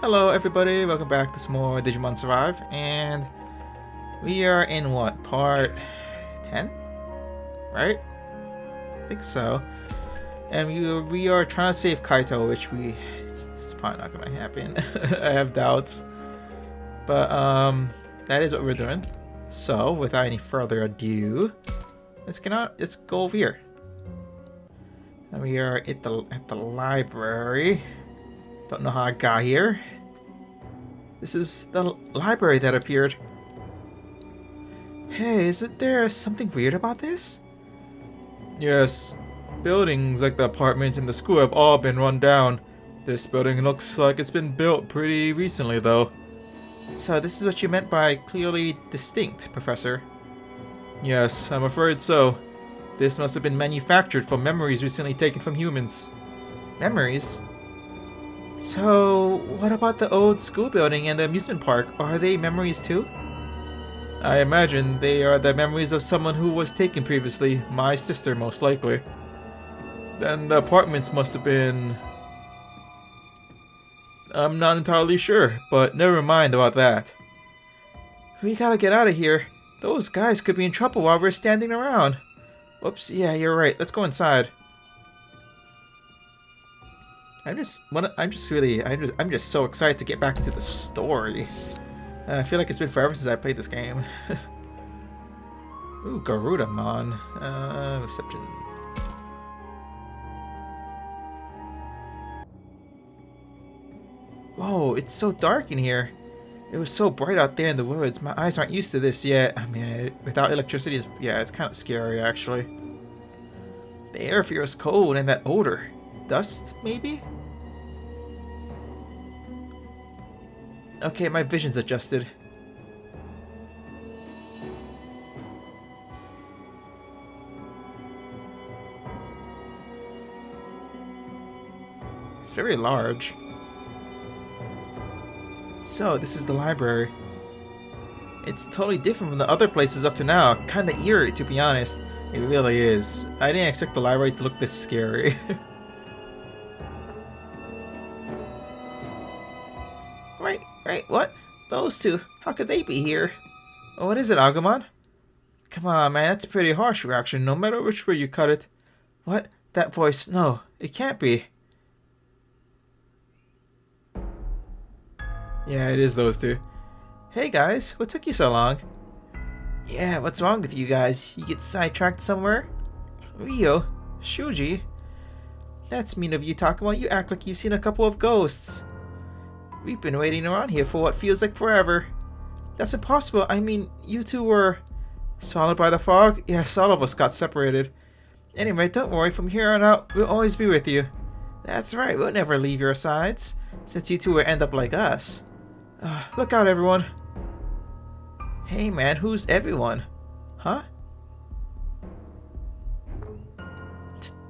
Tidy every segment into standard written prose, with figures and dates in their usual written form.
Hello everybody, welcome back to some more Digimon Survive, and we are in what, part 10? Right? I think so. And we are trying to save Kaito, which it's probably not gonna happen. I have doubts. But that is what we're doing. So without any further ado, let's go over here. And we are at the library. Don't know how I got here. This is the library that appeared. Hey, isn't there something weird about this? Yes. Buildings like the apartments and the school have all been run down. This building looks like it's been built pretty recently, though. So this is what you meant by clearly distinct, Professor? Yes, I'm afraid so. This must have been manufactured from memories recently taken from humans. Memories? So, what about the old school building and the amusement park? Are they memories too? I imagine they are the memories of someone who was taken previously, my sister most likely. Then the apartments must have been... I'm not entirely sure, but never mind about that. We gotta get out of here. Those guys could be in trouble while we're standing around. Whoops, yeah, you're right. Let's go inside. I'm just so excited to get back into the story. I feel like it's been forever since I played this game. Ooh, Garudamon. Reception. Whoa, it's so dark in here. It was so bright out there in the woods. My eyes aren't used to this yet. I mean, without electricity, it's kind of scary, actually. The air feels cold and that odor. Dust, maybe? Okay, my vision's adjusted. It's very large. So, this is the library. It's totally different from the other places up to now. Kinda eerie, to be honest. It really is. I didn't expect the library to look this scary. Right, what? Those two, how could they be here? Oh, what is it, Agumon? Come on, man, that's a pretty harsh reaction, no matter which way you cut it. What? That voice, no, it can't be. Yeah, it is those two. Hey guys, what took you so long? Yeah, what's wrong with you guys? You get sidetracked somewhere? Rio? Shuji? That's mean of you, Takuma. You act like you've seen a couple of ghosts. We've been waiting around here for what feels like forever. That's impossible. I mean, you two were... swallowed by the fog? Yes, all of us got separated. Anyway, don't worry. From here on out, we'll always be with you. That's right. We'll never leave your sides, since you two will end up like us. Look out, everyone. Hey, man. Who's everyone? Huh?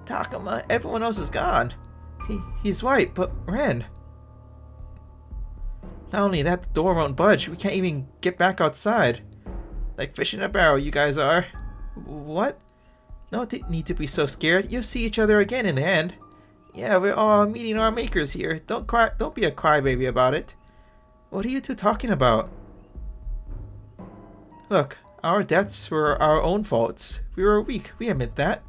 Takuma. Everyone else is gone. He's right, but Ren... Not only that, the door won't budge. We can't even get back outside. Like fish in a barrel, you guys are. What? No need to be so scared. You'll see each other again in the end. Yeah, we're all meeting our makers here. Don't cry. Don't be a crybaby about it. What are you two talking about? Look, our deaths were our own faults. We were weak. We admit that.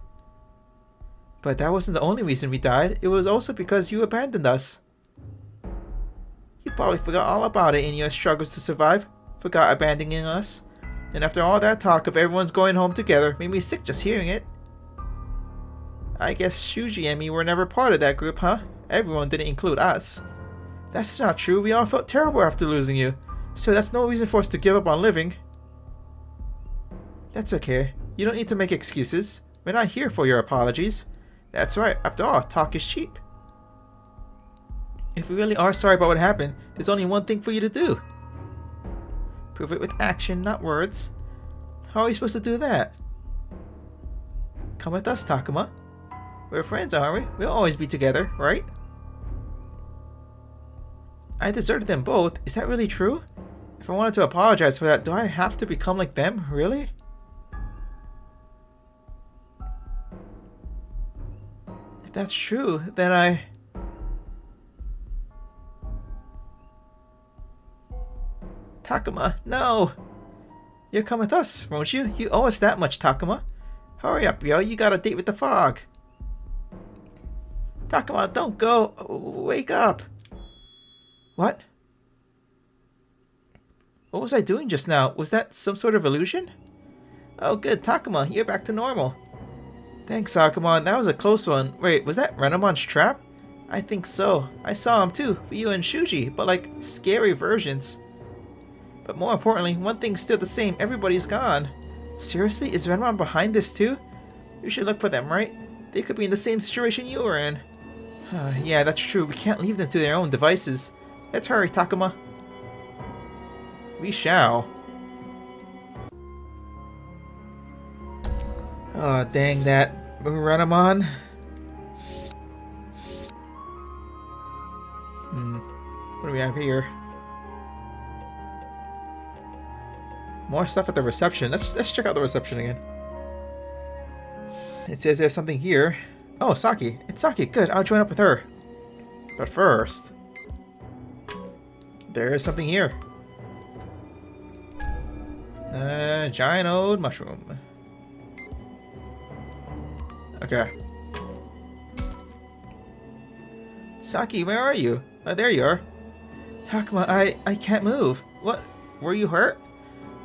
But that wasn't the only reason we died. It was also because you abandoned us. You probably forgot all about it in your struggles to survive. Forgot abandoning us. And after all that talk of everyone's going home together, made me sick just hearing it. I guess Shuji and me were never part of that group, huh? Everyone didn't include us. That's not true. We all felt terrible after losing you. So that's no reason for us to give up on living. That's okay. You don't need to make excuses. We're not here for your apologies. That's right. After all, talk is cheap. If we really are sorry about what happened, there's only one thing for you to do. Prove it with action, not words. How are we supposed to do that? Come with us, Takuma. We're friends, aren't we? We'll always be together, right? I deserted them both. Is that really true? If I wanted to apologize for that, do I have to become like them? Really? If that's true, then Takuma, no! You'll come with us, won't you? You owe us that much, Takuma. Hurry up, yo. You got a date with the fog. Takuma, don't go. Wake up. What? What was I doing just now? Was that some sort of illusion? Oh, good. Takuma, you're back to normal. Thanks, Sakamon. That was a close one. Wait, was that Renamon's trap? I think so. I saw him too, you and Shuji, but like scary versions. But more importantly, one thing's still the same. Everybody's gone. Seriously? Is Renmon behind this too? You should look for them, right? They could be in the same situation you were in. Yeah, that's true. We can't leave them to their own devices. Let's hurry, Takuma. We shall. Oh, dang that. Renamon. What do we have here? More stuff at the reception. Let's check out the reception again. It says there's something here. Oh, Saki. It's Saki. Good. I'll join up with her. But first, there is something here. Giant old mushroom. Okay. Saki, where are you? There you are. Takuma, I can't move. What? Were you hurt?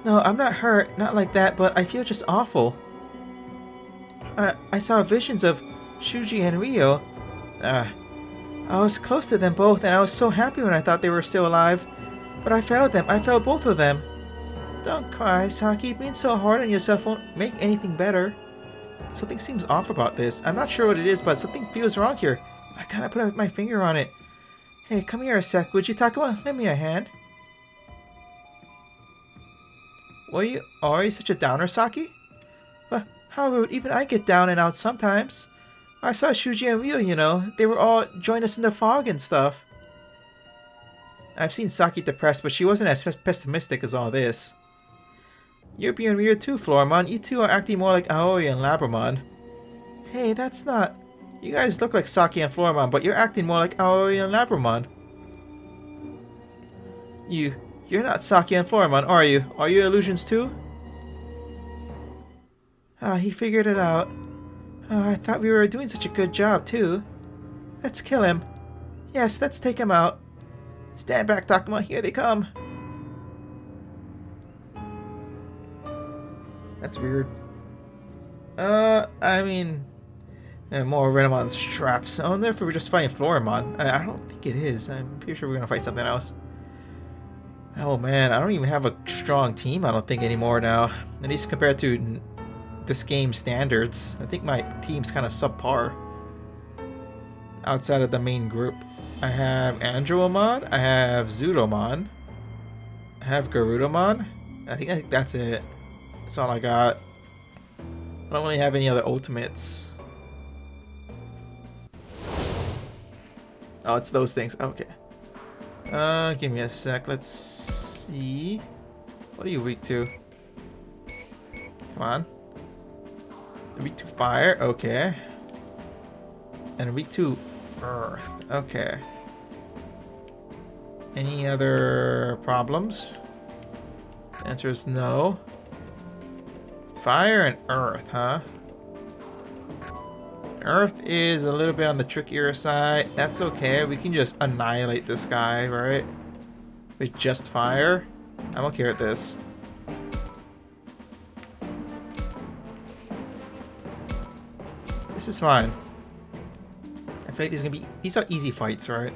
No, I'm not hurt. Not like that, but I feel just awful. I saw visions of Shuji and Ryo. I was close to them both, and I was so happy when I thought they were still alive. But I failed them. I failed both of them. Don't cry, Saki. Being so hard on yourself won't make anything better. Something seems off about this. I'm not sure what it is, but something feels wrong here. I kind of put my finger on it. Hey, come here a sec, would you, Takuma? Lend me a hand. Are you such a downer, Saki? Well, how rude. Even I get down and out sometimes. I saw Shuji and Ryo, you know. They were all join us in the fog and stuff. I've seen Saki depressed, but she wasn't as pessimistic as all this. You're being weird too, Floramon. You two are acting more like Aoi and Labramon. Hey, that's not... You guys look like Saki and Floramon, but you're acting more like Aoi and Labramon. You're not Saki and Floramon, are you? Are you illusions too? He figured it out. I thought we were doing such a good job too. Let's kill him. Yes, let's take him out. Stand back, Takuma. Here they come. That's weird. I mean... more Renamon's traps. I wonder if we're just fighting Floramon. I don't think it is. I'm pretty sure we're gonna fight something else. Oh man, I don't even have a strong team, I don't think, anymore now. At least compared to this game's standards. I think my team's kind of subpar. Outside of the main group. I have Andromon, I have Zudomon, I have Garudamon. I think that's it. That's all I got. I don't really have any other ultimates. Oh, it's those things. Okay. Give me a sec. Let's see. What are you weak to? Come on. Weak to fire. Okay. And weak to earth. Okay. Any other problems? The answer is no. Fire and earth, huh? Earth is a little bit on the trickier side. That's okay. We can just annihilate this guy, right? With just fire. I'm okay with this. This is fine. I feel like these are easy fights, right?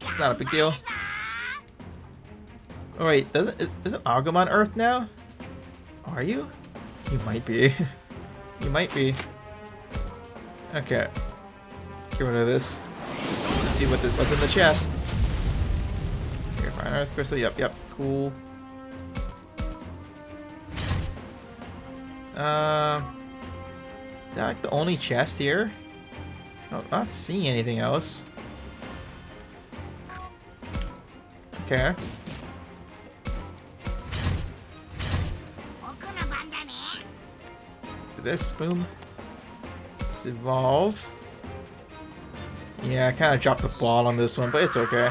It's not a big deal. Oh wait, isn't Agumon Earth now? Are you? You might be. You might be. Okay. Get rid of this. Let's see what's in the chest. Here, fine earth crystal. Yep, cool. Is that like the only chest here? No, not seeing anything else. Okay. Do this, boom. Let's evolve. Yeah, I kind of dropped the ball on this one, but it's okay.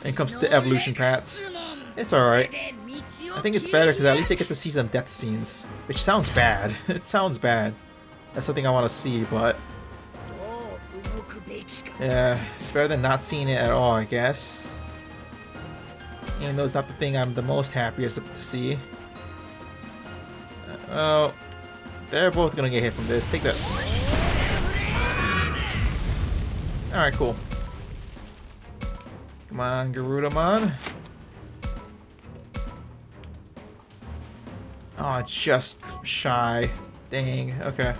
When it comes to evolution paths. It's alright. I think it's better because at least I get to see some death scenes. Which sounds bad. It sounds bad. That's something I want to see, but... yeah, it's better than not seeing it at all, I guess. Even though it's not the thing I'm the most happiest to see. Well, they're both gonna get hit from this. Take this. Alright, cool. Come on, Garudamon. Oh, just shy. Dang, okay.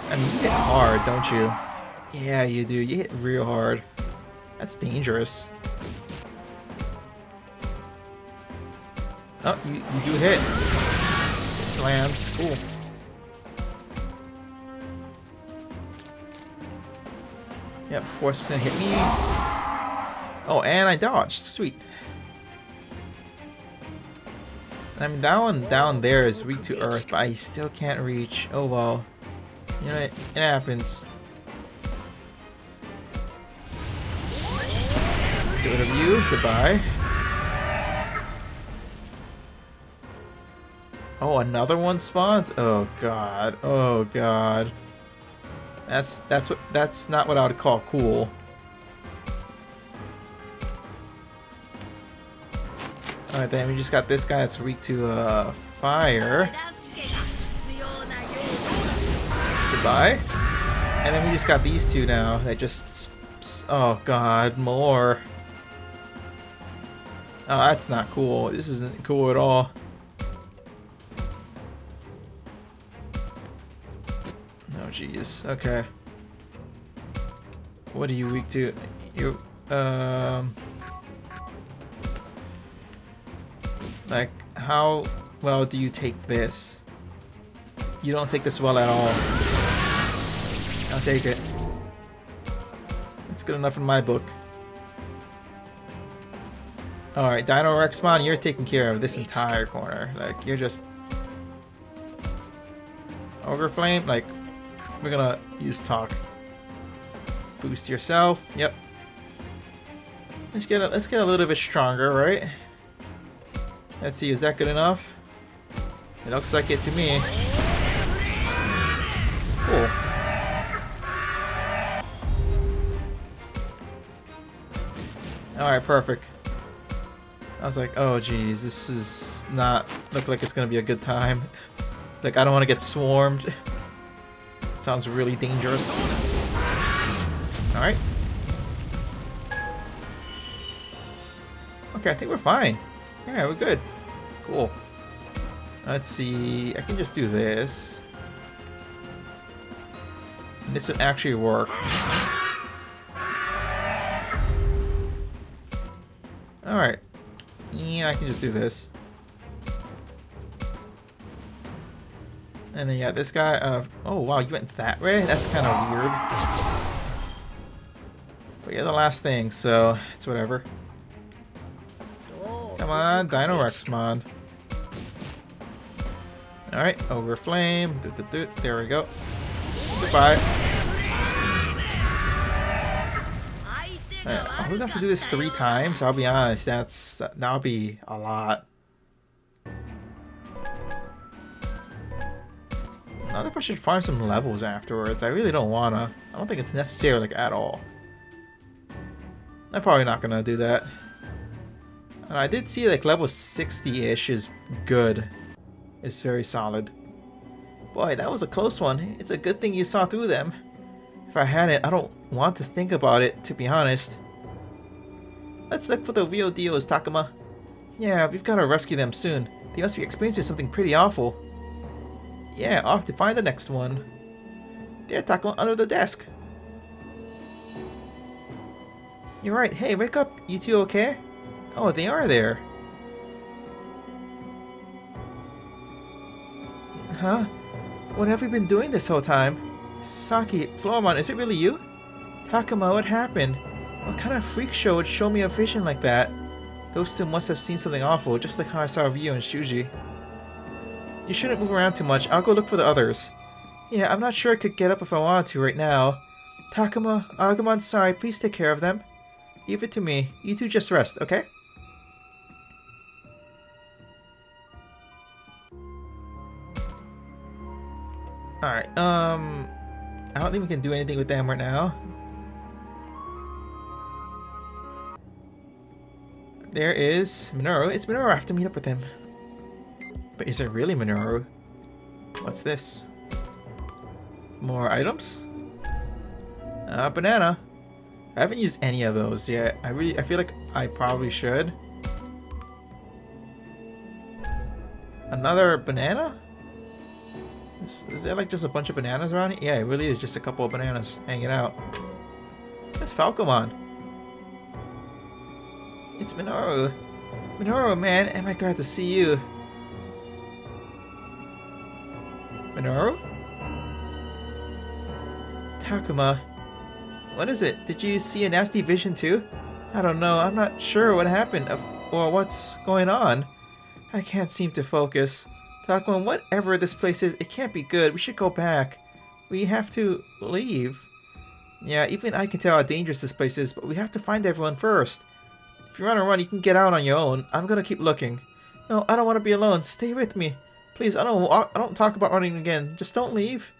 I mean, you hit hard, don't you? Yeah, you do. You hit real hard. That's dangerous. Oh, you do hit. This lands. Cool. Yep, Force is gonna hit me. Oh, and I dodged. Sweet. I mean, that one down there is weak to Earth, but I still can't reach. Oh well. You know, it happens. Get rid of you. Goodbye. Oh, another one spawns? Oh god. Oh god. That's not what I would call cool. Alright, then we just got this guy that's weak to fire. Goodbye. And then we just got these two now that just... oh god, more. Oh, that's not cool. This isn't cool at all. Oh jeez. Okay. What are you weak to? You like, how well do you take this? You don't take this well at all. I'll take it. It's good enough in my book. Alright, Dino Rexmon, you're taking care of this entire corner. Like, you're just... Ogre Flame? Like, we're gonna use talk. Boost yourself. Yep. Let's get a little bit stronger, right? Let's see, is that good enough? It looks like it to me. Cool. Alright, perfect. I was like, oh geez, this is not look like it's gonna be a good time. Like, I don't want to get swarmed. It sounds really dangerous. Alright. Okay, I think we're fine. Yeah, we're good. Cool. Let's see. I can just do this. And this would actually work. Alright. Yeah, I can just do this. And then, yeah, this guy, oh, wow, you went that way? That's kind of weird. But yeah, the last thing, so it's whatever. Come on, Dino Rexmon. Alright, Ogre Flame. There we go. Goodbye. Right, are we gonna have to do this 3 times? I'll be honest, that'll be a lot. I wonder if I should farm some levels afterwards. I really don't wanna. I don't think it's necessary, like, at all. I'm probably not gonna do that. I did see, like, level 60-ish is good. It's very solid. Boy, that was a close one. It's a good thing you saw through them. If I hadn't, I don't want to think about it, to be honest. Let's look for the real deals, Takuma. Yeah, we've got to rescue them soon. They must be experiencing something pretty awful. Yeah, off to find the next one. There, Takuma, under the desk. You're right. Hey, wake up. You two okay? Oh, they are there. Huh? What have we been doing this whole time? Saki, Floramon, is it really you? Takuma, what happened? What kind of freak show would show me a vision like that? Those two must have seen something awful, just like how I saw Ryu and Shuji. You shouldn't move around too much. I'll go look for the others. Yeah, I'm not sure I could get up if I wanted to right now. Takuma, Agumon, sorry, please take care of them. Leave it to me. You two just rest, okay? Alright, I don't think we can do anything with them right now. There is Minoru. It's Minoru. I have to meet up with him. But is it really Minoru? What's this? More items? Banana. I haven't used any of those yet. I feel like I probably should. Another banana? Is there like just a bunch of bananas around here? Yeah, it really is just a couple of bananas hanging out. That's Falcomon. It's Minoru. Minoru, man, am I glad to see you. Minoru? Takuma. What is it? Did you see a nasty vision too? I don't know. I'm not sure what happened or what's going on. I can't seem to focus. Takuma, whatever this place is, it can't be good. We should go back. We have to leave. Yeah, even I can tell how dangerous this place is, but we have to find everyone first. If you want to run, you can get out on your own. I'm gonna keep looking. No, I don't want to be alone. Stay with me. Please, I don't talk about running again. Just don't leave.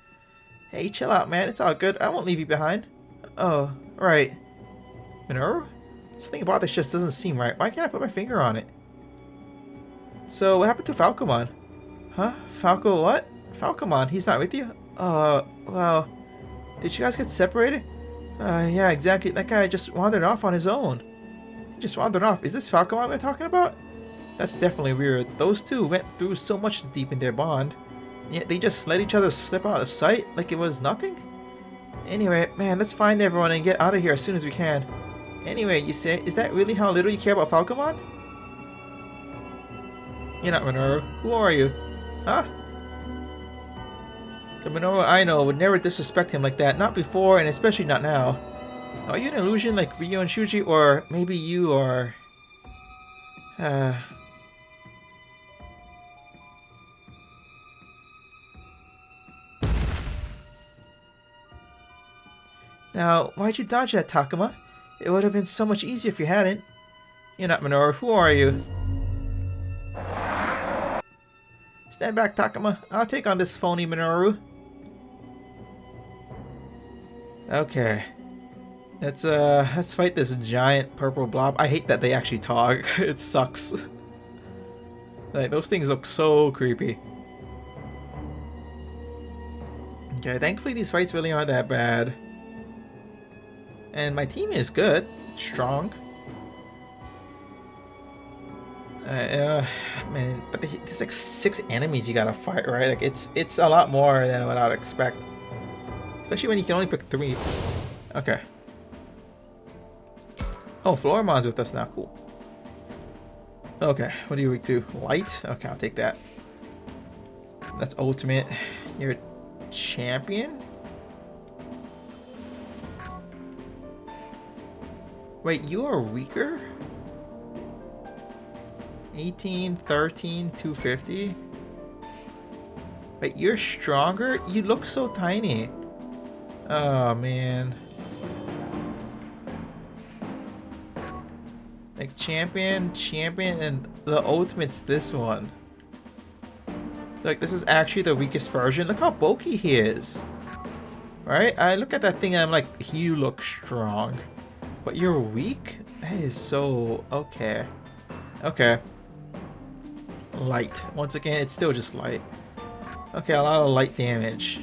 Hey, chill out, man. It's all good. I won't leave you behind. Oh, right. Minoru? Something about this just doesn't seem right. Why can't I put my finger on it? So, what happened to Falcomon? Huh? Falco what? Falcomon, he's not with you? Well... Did you guys get separated? Yeah, exactly. That guy just wandered off on his own. He just wandered off. Is this Falcomon we're talking about? That's definitely weird. Those two went through so much to deepen their bond. And yet they just let each other slip out of sight like it was nothing? Anyway, man, let's find everyone and get out of here as soon as we can. Anyway, you say, is that really how little you care about Falcomon? You're not Minoru. Who are you? Huh? The Minoru I know would never disrespect him like that. Not before, and especially not now. Are you an illusion like Ryo and Shuji? Or maybe you are... Now, why'd you dodge that, Takuma? It would have been so much easier if you hadn't. You're not Minoru. Who are you? Stand back, Takuma. I'll take on this phony Minoru. Okay. Let's fight this giant purple blob. I hate that they actually talk. It sucks. Like, those things look so creepy. Okay, thankfully these fights really aren't that bad. And my team is good. Strong. Man, but there's like 6 enemies you gotta fight, right? Like, it's a lot more than what I'd expect. Especially when you can only pick 3. Okay. Oh, Floramon's with us now. Cool. Okay, what are you weak to? Light? Okay, I'll take that. That's ultimate. You're a champion? Wait, you are weaker? 18, 13, 250? Wait, you're stronger? You look so tiny. Oh, man. Like, champion, and the ultimate's this one. Like, this is actually the weakest version. Look how bulky he is. Right? I look at that thing and I'm like, you look strong. But you're weak? That is so... okay. Okay. Light. Once again, it's still just light. Okay, a lot of light damage.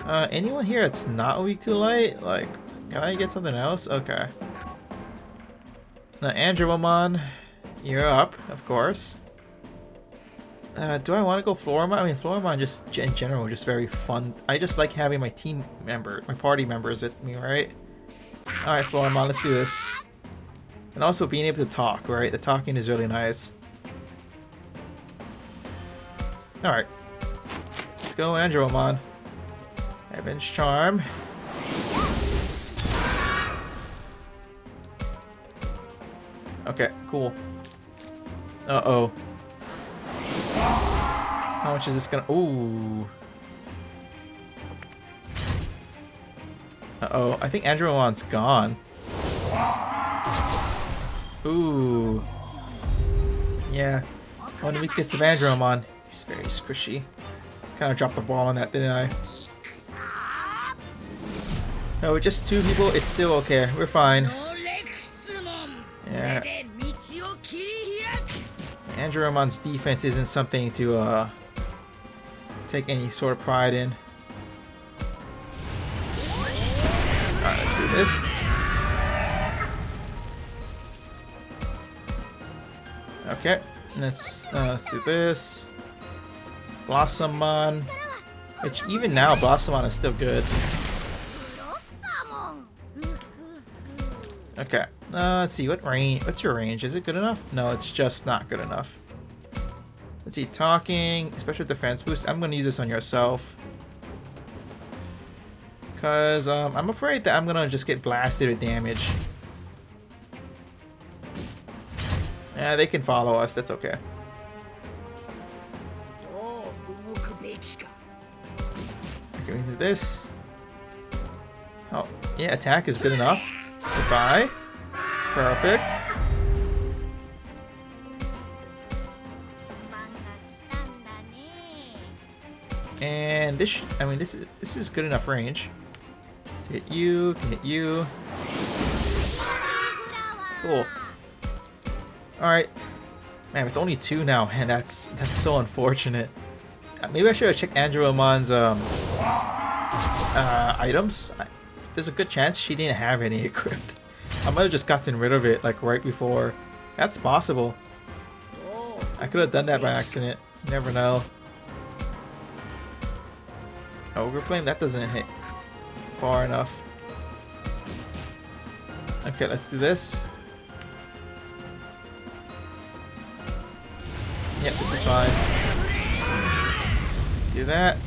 Anyone here that's not weak to light? Like, can I get something else? Okay. Now, Andromon, you're up, of course. Do I want to go Floramon? I mean, Floramon just, in general, just very fun. I just like having my party members with me, right? Alright, Floramon, let's do this. And also being able to talk, right? The talking is really nice. Alright. Let's go, Andromon. Heaven's Charm. Okay, cool. Uh-oh. How much is this gonna... ooh. Uh-oh, I think Andromon's gone. Ooh. Yeah. One weakness of Andromon. She's very squishy. Kind of dropped the ball on that, didn't I? No, with just 2 people, it's still okay. We're fine. Yeah. Andromon's defense isn't something to take any sort of pride in. Alright, let's do this. Okay, let's do this. Blossomon, which even now Blossomon is still good. Okay, let's see what range. What's your range? Is it good enough? No, it's just not good enough. Let's see, talking, special defense boost. I'm gonna use this on yourself. Cause I'm afraid that I'm gonna just get blasted with damage. Yeah, they can follow us. That's okay. Okay, we do this. Oh, yeah, attack is good enough. Goodbye. Perfect. And this, I mean, this is good enough range. To hit you, can hit you. Cool. All right, man. With only 2 now, man, that's so unfortunate. Maybe I should have checked Andromon's items. There's a good chance she didn't have any equipped. I might have just gotten rid of it like right before. That's possible. I could have done that by accident. You never know. Ogre Flame, that doesn't hit far enough. Okay, let's do this. Yep, this is fine. Do that.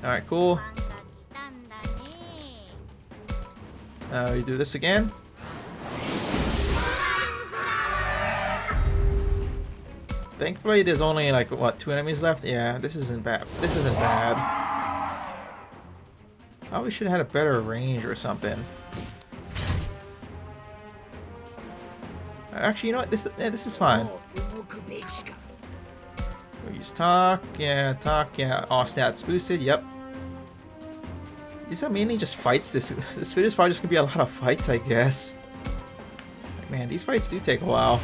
Alright, cool. We do this again. Thankfully, there's only like, what, 2 enemies left? Yeah, this isn't bad. This isn't bad. Probably should have had a better range or something. Actually, you know what? This is fine. We'll use talk. Yeah, talk. Yeah, all stats boosted. Yep. These are mainly just fights. This video is probably just gonna be a lot of fights, I guess. Like, man, these fights do take a while.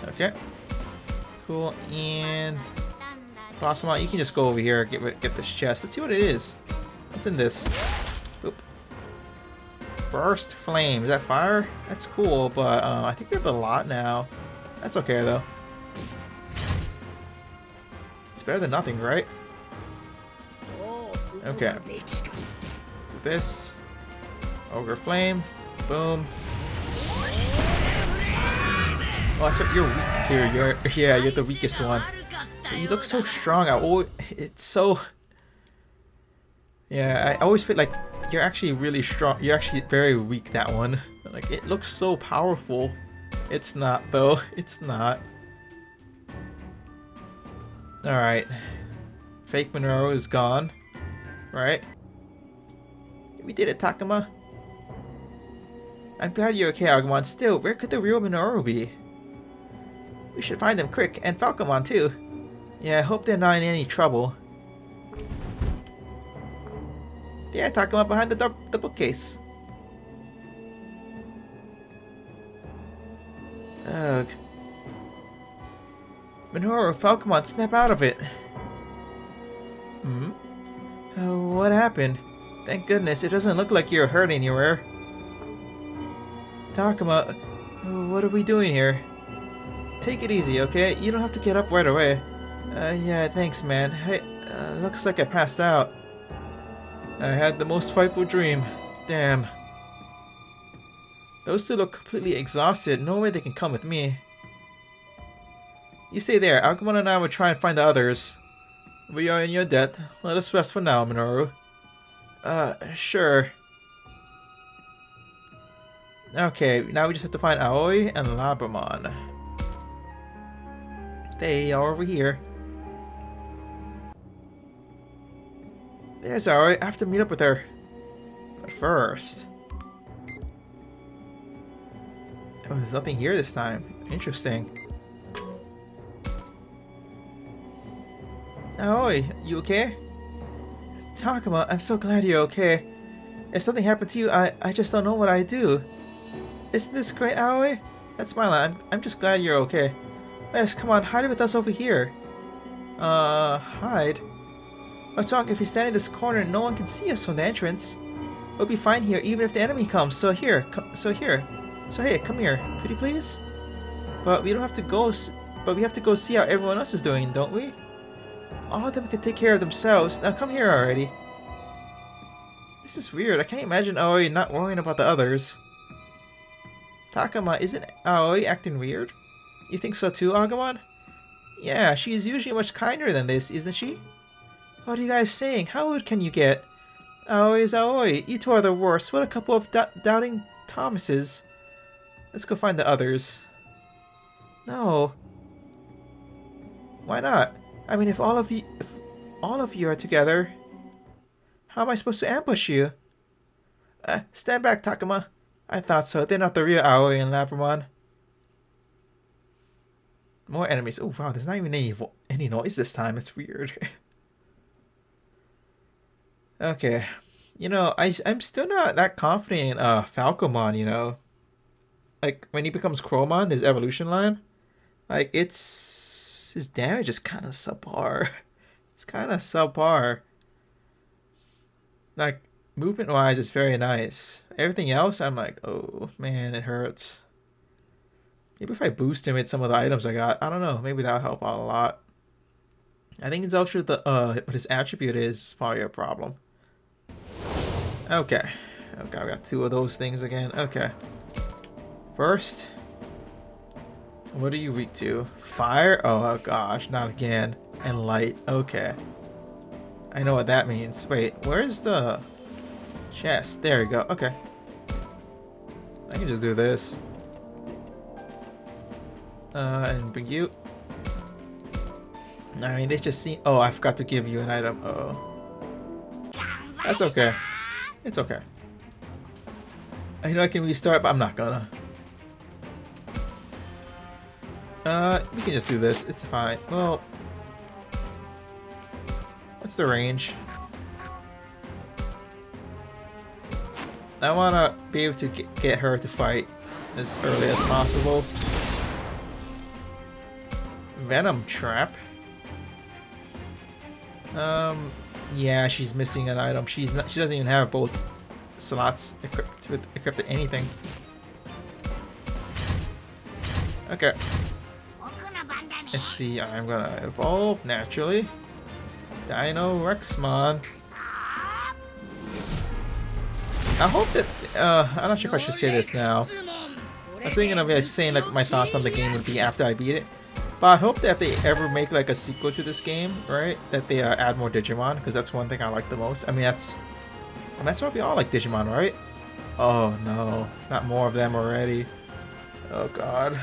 Okay. Cool. And Blossomon, you can just go over here and get this chest. Let's see what it is. What's in this? Oop. Burst flame. Is that fire? That's cool, but I think we have a lot now. That's okay though. It's better than nothing, right? Okay. Do this. Ogre flame. Boom. Oh, that's what you're weak to. You're the weakest one. But you look so strong. It's so. Yeah, I always feel like you're actually really strong. You're actually very weak, that one. Like, it looks so powerful. It's not, though. It's not. Alright. Fake Minoru is gone. Right? We did it, Takuma. I'm glad you're okay, Agumon. Still, where could the real Minoru be? We should find them quick, and Falcomon too. Yeah, I hope they're not in any trouble. Yeah, Takuma behind the bookcase. Ugh. Minoru, Falcomon, snap out of it. Hmm? What happened? Thank goodness, it doesn't look like you're hurt anywhere. Takuma, what are we doing here? Take it easy, okay? You don't have to get up right away. Yeah, thanks, man. Hey, looks like I passed out. I had the most frightful dream. Damn. Those 2 look completely exhausted. No way they can come with me. You stay there. Agumon and I will try and find the others. We are in your debt. Let us rest for now, Minoru. Sure. Okay, now we just have to find Aoi and Labramon. They are over here. There's Aoi. I have to meet up with her. But first... Oh, there's nothing here this time. Interesting. Aoi, you okay? Takuma, I'm so glad you're okay. If something happened to you, I just don't know what I'd do. Isn't this great, Aoi? That's smiling. I'm just glad you're okay. Yes, come on, hide with us over here. Hide? What's wrong? If we stand in this corner, no one can see us from the entrance. We'll be fine here, even if the enemy comes. So here, so hey, come here, pretty please. But we don't have to go. But we have to go see how everyone else is doing, don't we? All of them can take care of themselves. Now come here already. This is weird. I can't imagine Aoi not worrying about the others. Takuma, isn't Aoi acting weird? You think so too, Agumon? Yeah, she's usually much kinder than this, isn't she? What are you guys saying? How rude can you get? Aoi is Aoi. You two are the worst. What a couple of doubting Thomases. Let's go find the others. No. Why not? I mean, if all of you are together, how am I supposed to ambush you? Stand back, Takuma. I thought so. They're not the real Aoi and Labramon. More enemies. Oh wow, there's not even any noise this time. It's weird. Okay, you know, I'm still not that confident in Falcomon. You know, like when he becomes Crowmon, his evolution line, like his damage is kind of subpar. It's kind of subpar. Like movement wise, it's very nice. Everything else, I'm like, oh man, it hurts. Maybe if I boost him with some of the items I got, I don't know. Maybe that'll help out a lot. I think it's also what his attribute is probably a problem. Okay. Okay, I got two of those things again. Okay. First, what are you weak to? Fire? Oh gosh, not again. And light. Okay. I know what that means. Wait, where's the chest? There we go. Okay. I can just do this. And bring you. I mean, they just seem... Oh, I forgot to give you an item. Uh-oh. That's okay. It's okay. I know I can restart, but I'm not gonna. We can just do this. It's fine. Well... What's the range? I wanna be able to get her to fight as early as possible. Venom Trap. Yeah, she's missing an item. She doesn't even have both slots equipped to anything. Okay. Let's see. I'm gonna evolve naturally. Dino Rexmon. I hope that I'm not sure if I should say this now. I was thinking of saying like my thoughts on the game would be after I beat it. But I hope that if they ever make like a sequel to this game, right, that they add more Digimon, because that's one thing I like the most. I mean, that's why we all like Digimon, right? Oh no, not more of them already. Oh god.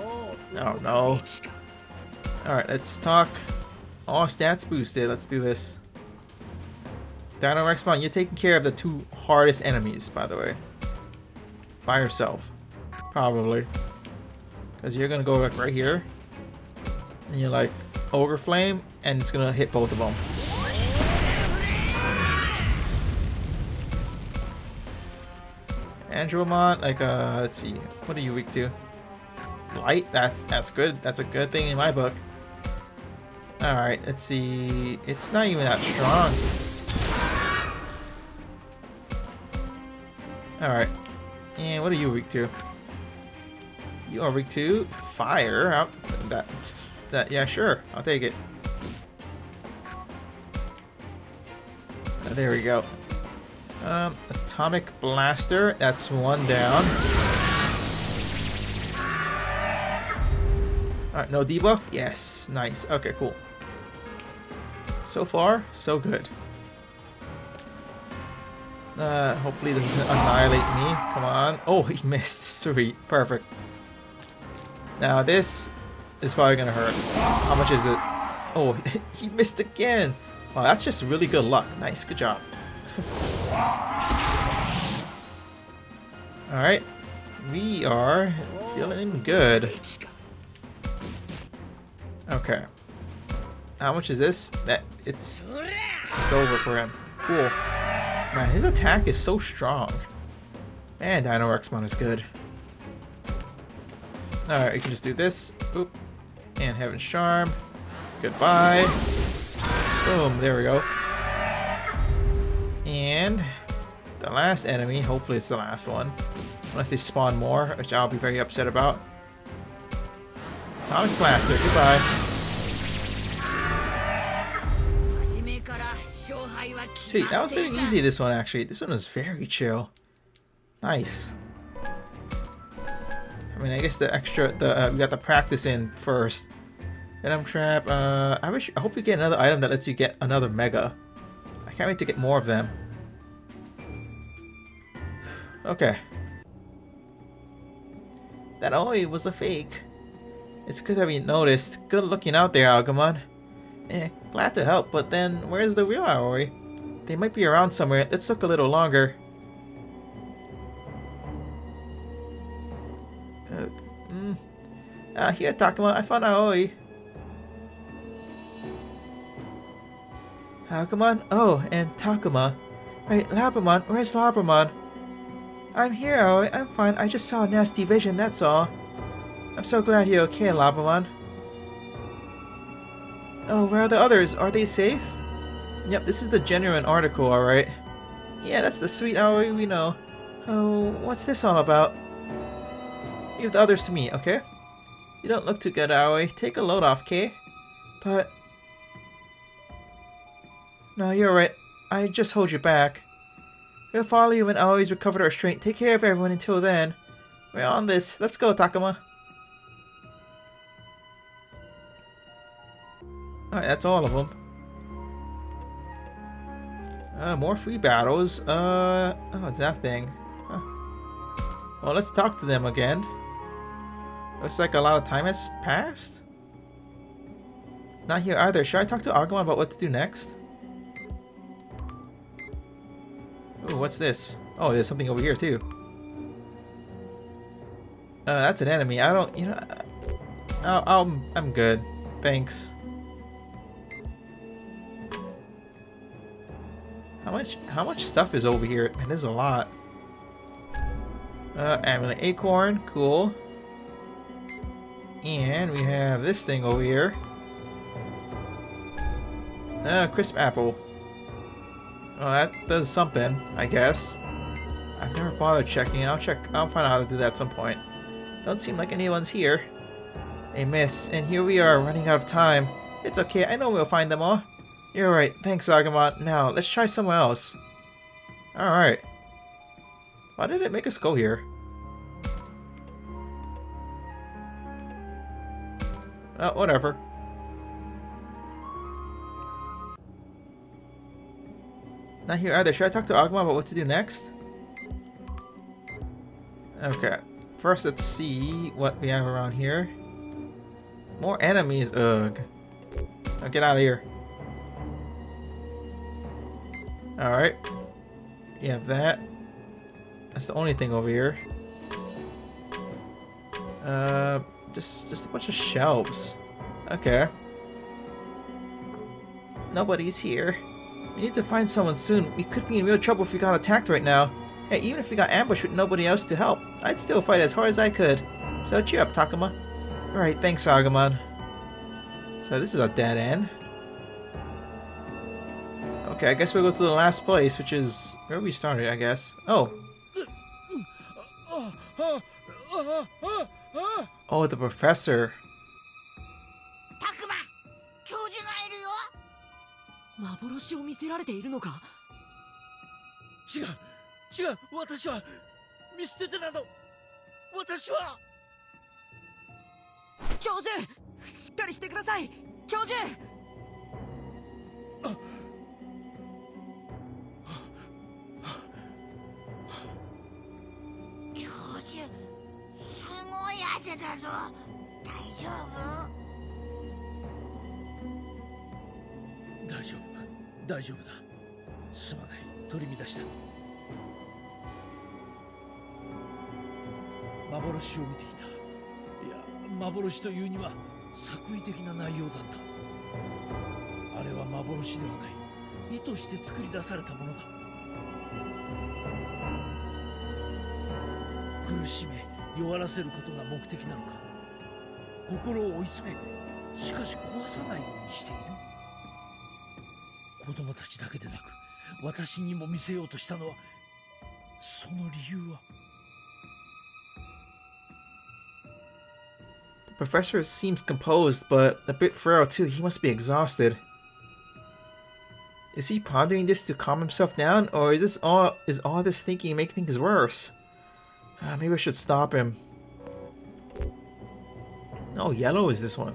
Oh no. Alright, let's talk. All stats boosted. Let's do this. Dino Rexmon, you're taking care of the two hardest enemies, by the way. By yourself. Probably. Because you're going to go like right here. And you're like, Ogre Flame, and it's going to hit both of them. Andromon, like, let's see. What are you weak to? Light? That's good. That's a good thing in my book. Alright, let's see. It's not even that strong. Alright. And what are you weak to? You are weak to fire. Yeah, sure. I'll take it. There we go. Atomic Blaster. That's one down. Alright, no debuff? Yes. Nice. Okay, cool. So far, so good. Hopefully this doesn't annihilate me. Come on. Oh, he missed. Sweet. Perfect. Now this is probably gonna hurt. How much is it? Oh, he missed again. Wow, that's just really good luck. Nice, good job. Alright. We are feeling good. Okay. How much is this? It's over for him. Cool. Man, his attack is so strong. Man, Dino Rexmon is good. Alright, we can just do this. Oop. And Heaven's Charm. Goodbye. Boom, there we go. And the last enemy, hopefully it's the last one. Unless they spawn more, which I'll be very upset about. Atomic Blaster, goodbye. Sweet, that was very easy, this one actually. This one was very chill. Nice. I mean, I guess the extra, we got the practice in first. Venom Trap, I hope you get another item that lets you get another Mega. I can't wait to get more of them. Okay. That Aoi was a fake. It's good that we noticed. Good looking out there, Agumon. Glad to help, but then where's the real Aoi? They might be around somewhere. Let's look a little longer. Here, Takuma, I found Aoi. Agumon? Oh, and Takuma. Wait, Labramon, where's Labramon? I'm here, Aoi. I'm fine. I just saw a nasty vision, that's all. I'm so glad you're okay, Labramon. Oh, where are the others? Are they safe? Yep, this is the genuine article, alright. Yeah, that's the sweet Aoi we know. Oh, what's this all about? Leave the others to me, okay? You don't look too good, Aoi. Take a load off, okay? But... No, you're right. I just hold you back. We'll follow you when Aoi's recovered our strength. Take care of everyone until then. We're on this. Let's go, Takuma. Alright, that's all of them. More free battles. Oh, it's that thing. Huh. Well, let's talk to them again. Looks like a lot of time has passed. Not here either. Should I talk to Agumon about what to do next? Ooh, what's this? Oh, there's something over here too. That's an enemy. I don't, you know, I'm good. Thanks. How much stuff is over here? Man, there's a lot. Amulet Acorn, cool. And we have this thing over here. Crisp Apple. Oh, that does something, I guess. I've never bothered checking. I'll find out how to do that at some point. Don't seem like anyone's here. Hey, miss, and here we are, running out of time. It's okay, I know we'll find them all. You're right, thanks, Agumon. Now, let's try somewhere else. Alright. Why did it make us go here? Oh, whatever. Not here either. Should I talk to Agumon about what to do next? Okay. First, let's see what we have around here. More enemies. Ugh. Now get out of here. Alright. You have that. That's the only thing over here. Just a bunch of shelves. Okay. Nobody's here. We need to find someone soon. We could be in real trouble if we got attacked right now. Hey, even if we got ambushed with nobody else to help, I'd still fight as hard as I could. So cheer up, Takuma. Alright, thanks, Agumon. So this is a dead end. Okay, I guess we'll go to the last place, which is where we started, I guess. Oh. Oh, the professor. 幻を見せられているのか。違う、私は見捨ててなど、私は。教授、しっかりしてください、教授。教授、すごい汗だぞ。大丈大丈夫大丈夫だ。すまない、取り乱した。幻を見ていた。いや、幻というには作為的な内容だった。あれは幻ではない、意図して作り出されたものだ。苦しめ弱らせることが目的なのか。心を追い詰め、しかし壊さないようにしている。子供たちだけでなく私にも見せようとしたのは、その理由は。 The professor seems composed, but a bit frail too. He must be exhausted. Is he pondering this to calm himself down, or is all this thinking making things worse? Maybe I should stop him. Oh, yellow is this one.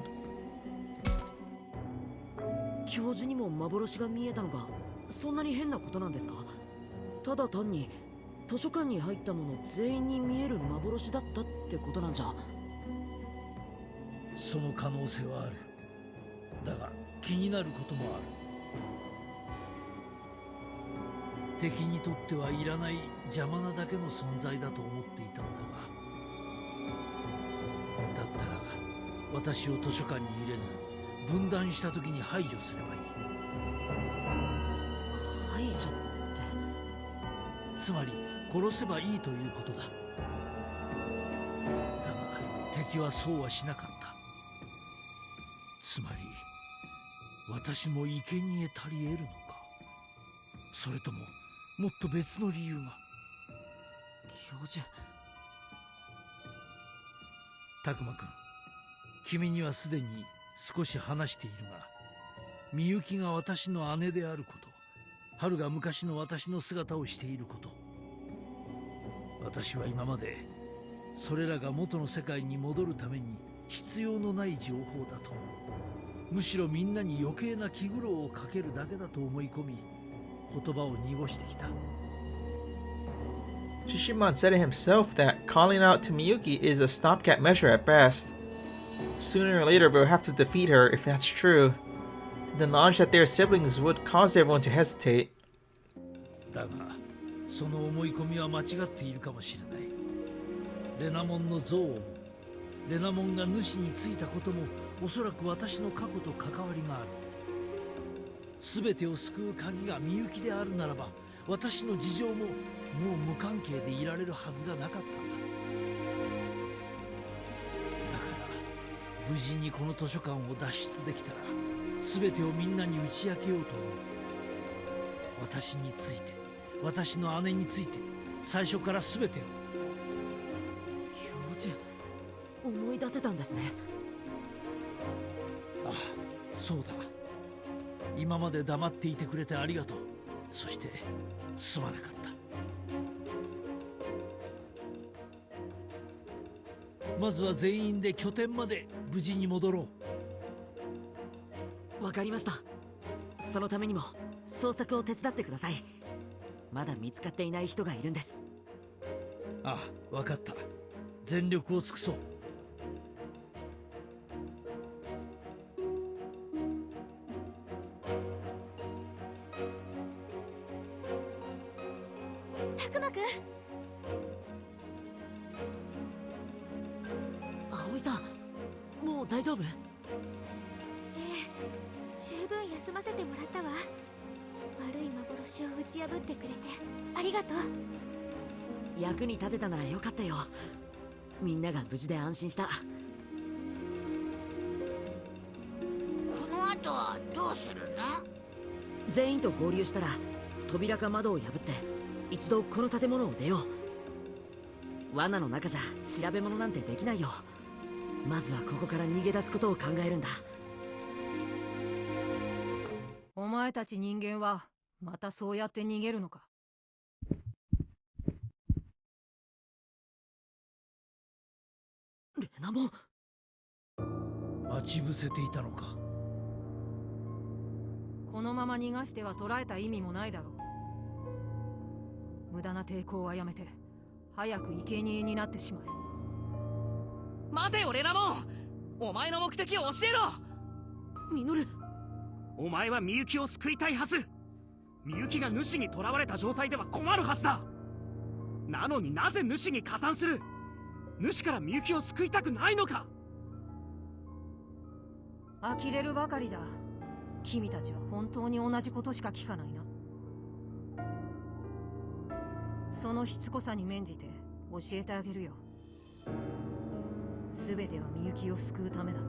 教授にも幻が見えたのがそんなに変なことなんですか？ただ単に図書館に入ったもの全員に見える幻だったってことなんじゃ。その可能性はある。だが気になることもある。敵にとってはいらない邪魔なだけの存在だと思っていたんだが、だったら私を図書館に入れず分断した時に排除すればいい。排除ってつまり殺せばいいということだ。だが敵はそうはしなかった。つまり私も生贄たり得るのか、それとももっと別の理由が。教授。たくまくん、君にはすでに少し話しているが、みゆきが私の姉であること、春が昔の私の姿をしていること、私は今までそれらが元の世界に戻るために必要のない情報だと、むしろみんなに余計な気苦労をかけるだけだと思い込み、言葉を濁してきた。 Shishimon said it himself that calling out to Miyuki is a stopgap measure at best. Sooner or later, we'll have to defeat her if that's true. The knowledge that they're siblings would cause everyone to hesitate. だがその思い込みは間違っているかもしれない。レナモンの像を、レナモンが主についたこともおそらく私の過去と関わりがある。全てを救う鍵がみゆきであるならば、私の事情ももう無関係でいられるはずがなかったんだ。だから無事にこの図書館を脱出できたら、全てをみんなに打ち明けようと思う。私について、私の姉について、最初から全てを。教授、思い出せたんですね。ああ、そうだ。今まで黙っていてくれてありがとう。そしてすまなかった。まずは全員で拠点まで無事に戻ろわかりました。そのためにも捜索を手伝ってください。まだ見つかっていない人がいるんです。ああ、わかった。全力を尽くそう。たくまくん。葵さん、もう大丈夫？ええ、十分休ませてもらったわ。悪い幻を打ち破ってくれてありがとう。役に立てたならよかったよ。みんなが無事で安心した。この後はどうするの？全員と合流したら扉か窓を破って一度この建物を出よう。罠の中じゃ調べ物なんてできないよ。まずはここから逃げ出すことを考えるんだ。お前たち人間はまたそうやって逃げるのか？レナモン、待ち伏せていたのか。このまま逃がしては捕らえた意味もないだろう。無駄な抵抗はやめて早く生贄になってしまえ。待てよレナモン、お前の目的を教えろ。ミノル。お前はみゆきを救いたいはず。みゆきが主に囚われた状態では困るはずだ。なのになぜ主に加担する？主からみゆきを救いたくないのか？呆れるばかりだ。君たちは本当に同じことしか聞かないな。そのしつこさに免じて教えてあげるよ。全てはみゆきを救うためだ。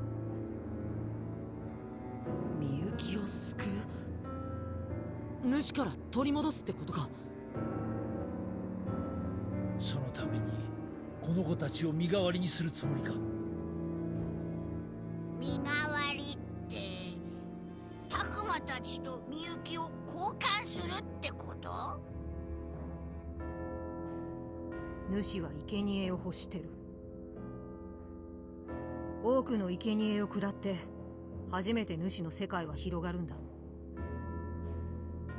みゆきを救う？主から取り戻すってことか？そのためにこの子たちを身代わりにするつもりか？身代わりってタクマたちとみゆきを交換するってこと？主は生贄を欲してる。多くの生贄を食らって初めて主の世界は広がるんだ。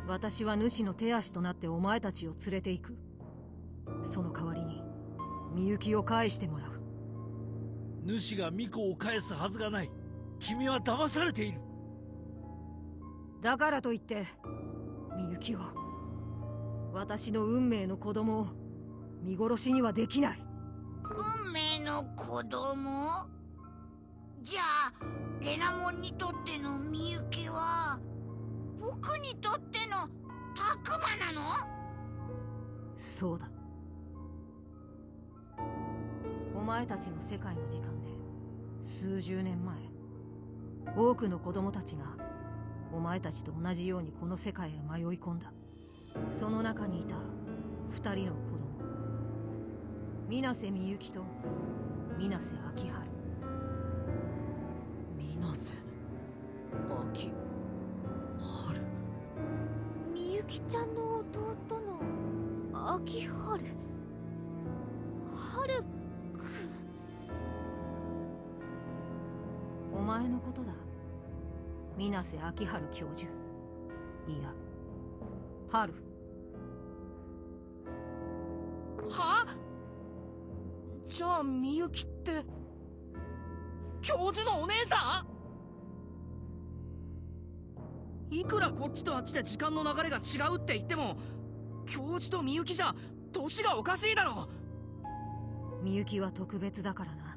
私は主の手足となってお前たちを連れて行く。その代わりにみゆきを返してもらう。主が巫女を返すはずがない。君は騙されている。だからといってみゆきを、私の運命の子供を見殺しにはできない。運命の子供？じゃあレナモンにとってのみゆきは僕にとってのタクマなの？そうだ。お前たちの世界の時間で数十年前、多くの子供たちがお前たちと同じようにこの世界へ迷い込んだ。その中にいた2人の子供、水瀬みゆきと水瀬秋春。水瀬秋春。みゆきちゃんの弟の秋春。春くん。お前のことだ、水瀬秋春教授。いや、春。は？じゃあみゆきって教授のお姉さん？いくらこっちとあっちで時間の流れが違うって言っても、教授とみゆきじゃ年がおかしいだろ。みゆきは特別だからな。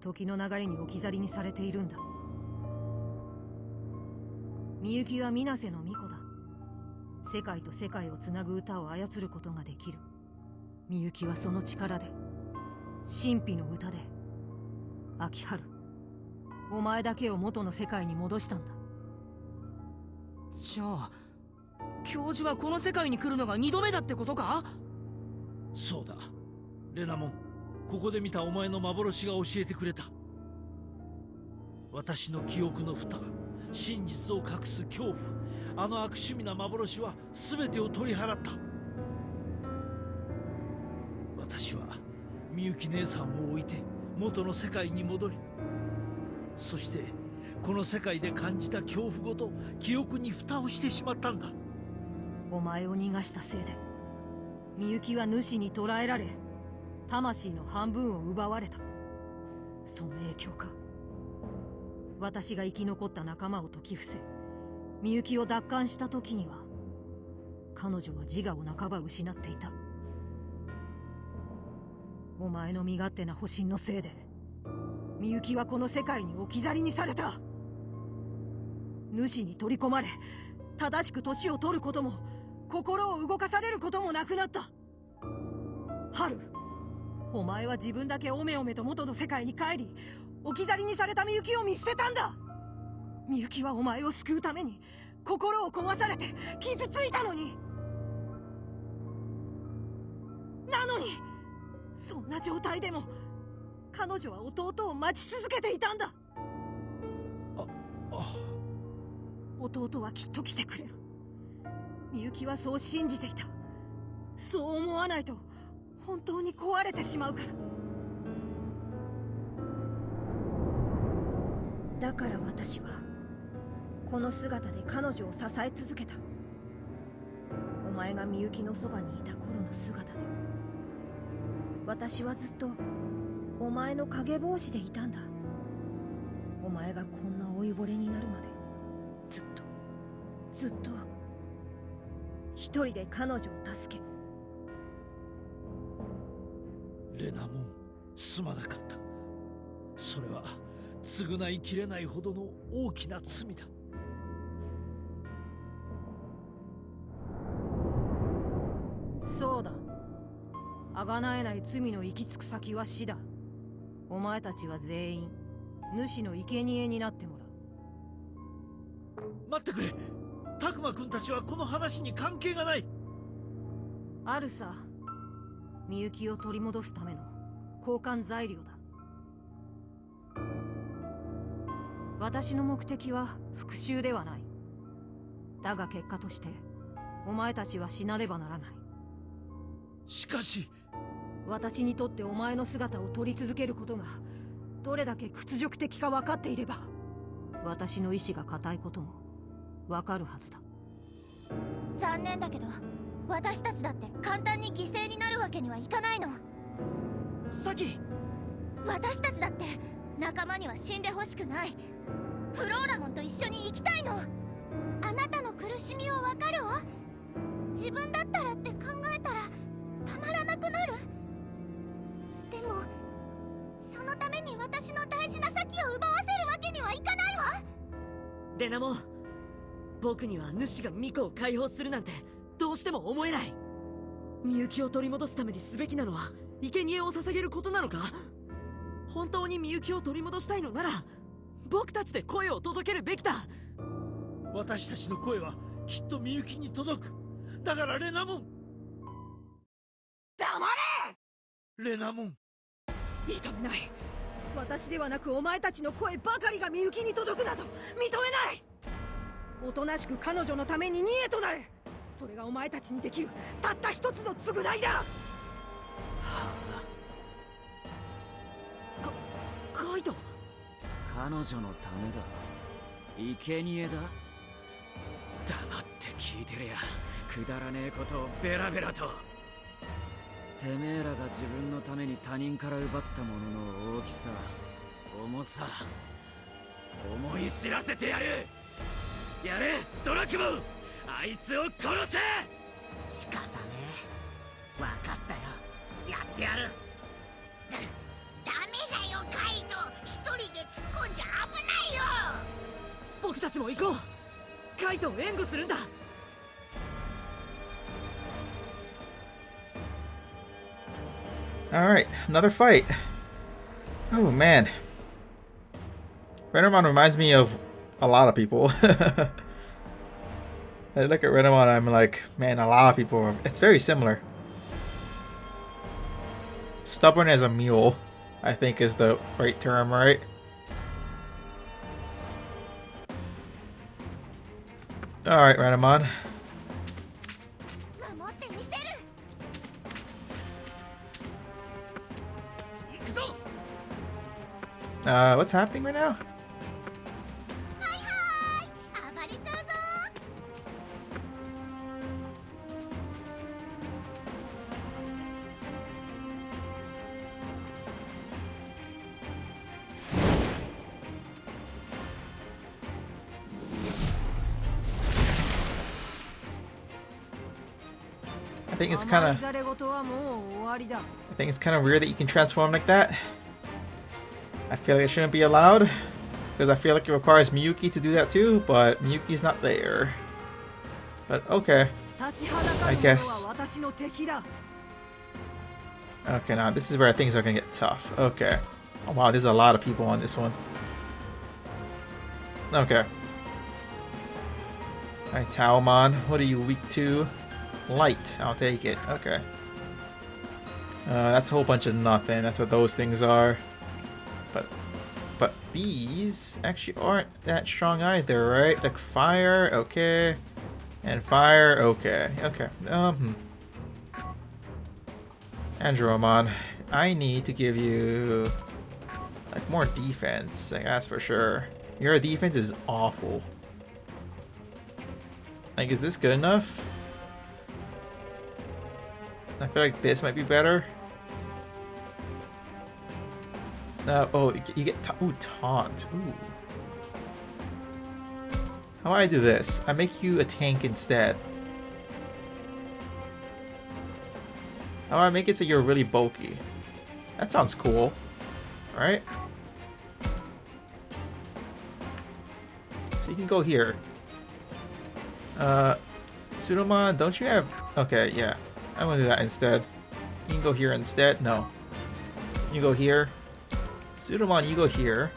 時の流れに置き去りにされているんだ。みゆきは水瀬の巫女だ。世界と世界をつなぐ歌を操ることができる。みゆきはその力で、神秘の歌で、秋春、お前だけを元の世界に戻したんだ。じゃあ教授はこの世界に来るのが2度目だってことか？そうだ。レナモン、ここで見たお前の幻が教えてくれた。私の記憶の蓋、真実を隠す恐怖、あの悪趣味な幻は全てを取り払った。私はみゆき姉さんを置いて元の世界に戻り、そしてこの世界で感じた恐怖ごと記憶に蓋をしてしまったんだ。お前を逃がしたせいで、みゆきは主に捕らえられ、魂の半分を奪われた。その影響か。私が生き残った仲間を説き伏せ、みゆきを奪還した時には、彼女は自我を半ば失っていた。お前の身勝手な保身のせいで、みゆきはこの世界に置き去りにされた。主に取り込まれ、正しく年を取ることも、心を動かされることもなくなった。春、お前は自分だけおめおめと元の世界に帰り、置き去りにされたみゆきを見捨てたんだ。みゆきはお前を救うために心を壊されて傷ついたのに。なのにそんな状態でも彼女は弟を待ち続けていたんだ。弟はきっと来てくれる。みゆきはそう信じていた。そう思わないと本当に壊れてしまうから。だから私はこの姿で彼女を支え続けた。お前がみゆきのそばにいた頃の姿で、私はずっとお前の影帽子でいたんだ。前がこんな老いぼれになるまでずっと一人で彼女を助け。レナモン、すまなかった。それは償いきれないほどの大きな罪だ。そうだ。贖えない罪の行き着く先は死だ。お前たちは全員主の生贄になってもらう。待ってくれ。タクマくんたちはこの話に関係がない。あるさ。みゆきを取り戻すための交換材料だ。私の目的は復讐ではない。だが結果としてお前たちは死なねばならない。しかし私にとってお前の姿を取り続けることがどれだけ屈辱的か分かっていれば、私の意志が固いことも分かるはずだ。残念だけど私たちだって簡単に犠牲になるわけにはいかないの。サキ、私たちだって仲間には死んでほしくない。フローラモンと一緒に生きたいの。あなたの苦しみはわかるわ。自分だったらって考えたらたまらなくなる。でもそのために私の大事なサキを奪わせるわけにはいかないわ。レナモン、僕には主がミコを解放するなんてどうしても思えない。みゆきを取り戻すためにすべきなのは生贄を捧げることなのか。本当にみゆきを取り戻したいのなら僕たちで声を届けるべきだ。私たちの声はきっとみゆきに届く。だからレナモン、黙れ。レナモン。認めない。私ではなくお前たちの声ばかりがみゆきに届くなど認めない。おとなしく彼女のために逃げとなれ。それがお前たちにできるたった一つの償いだ。カイト、彼女のためだ。生贄だ。黙って聞いてりゃくだらねえことをベラベラと。てめえらが自分のために他人から奪ったものの大きさ、重さ、思い知らせてやる。やれドラクモン、あいつを殺せ。仕方ねえ。わかったよ。やってやる。ダメだよカイト。一人で突っ込んじゃ危ないよ。僕たちも行こう。カイトを援護するんだ。Alright, another fight. Oh man. Renamon reminds me of a lot of people. I look at Renamon, I'm like, man, a lot of people. It's very similar. Stubborn as a mule, I think is the right term, right? Alright, Renamon. 守ってみせる。行くぞ。 What's happening right now? はいはい、暴れちゃうぞ。I think it's kind of. ざれ事はもう終わりだ。 I think it's kind of weird that you can transform like that. I feel like it shouldn't be allowed because I feel like it requires Miyuki to do that too, but Miyuki's not there. But okay. 立ちはだかる I 者 guess. は私の敵だ。 Okay, now this is where things are gonna get tough. Okay. Oh, wow, there's a lot of people on this one. Okay. Alright, Taomon, what are you weak to? Light. I'll take it. Okay. That's a whole bunch of nothing. That's what those things are. But bees actually aren't that strong either, right? Like fire, okay. And fire, okay. Okay. Andromon, I need to give you like more defense, like that's for sure. Your defense is awful. Like, is this good enough? I feel like this might be better. Oh, you get ooh, taunt. Ooh. How do I do this? I make you a tank instead. How do I make it so you're really bulky? That sounds cool. Alright. So you can go here. Pseudomon, don't you have... Okay, yeah. I'm gonna do that instead. You can go here instead. No. You go here. Pseudomon, you go here.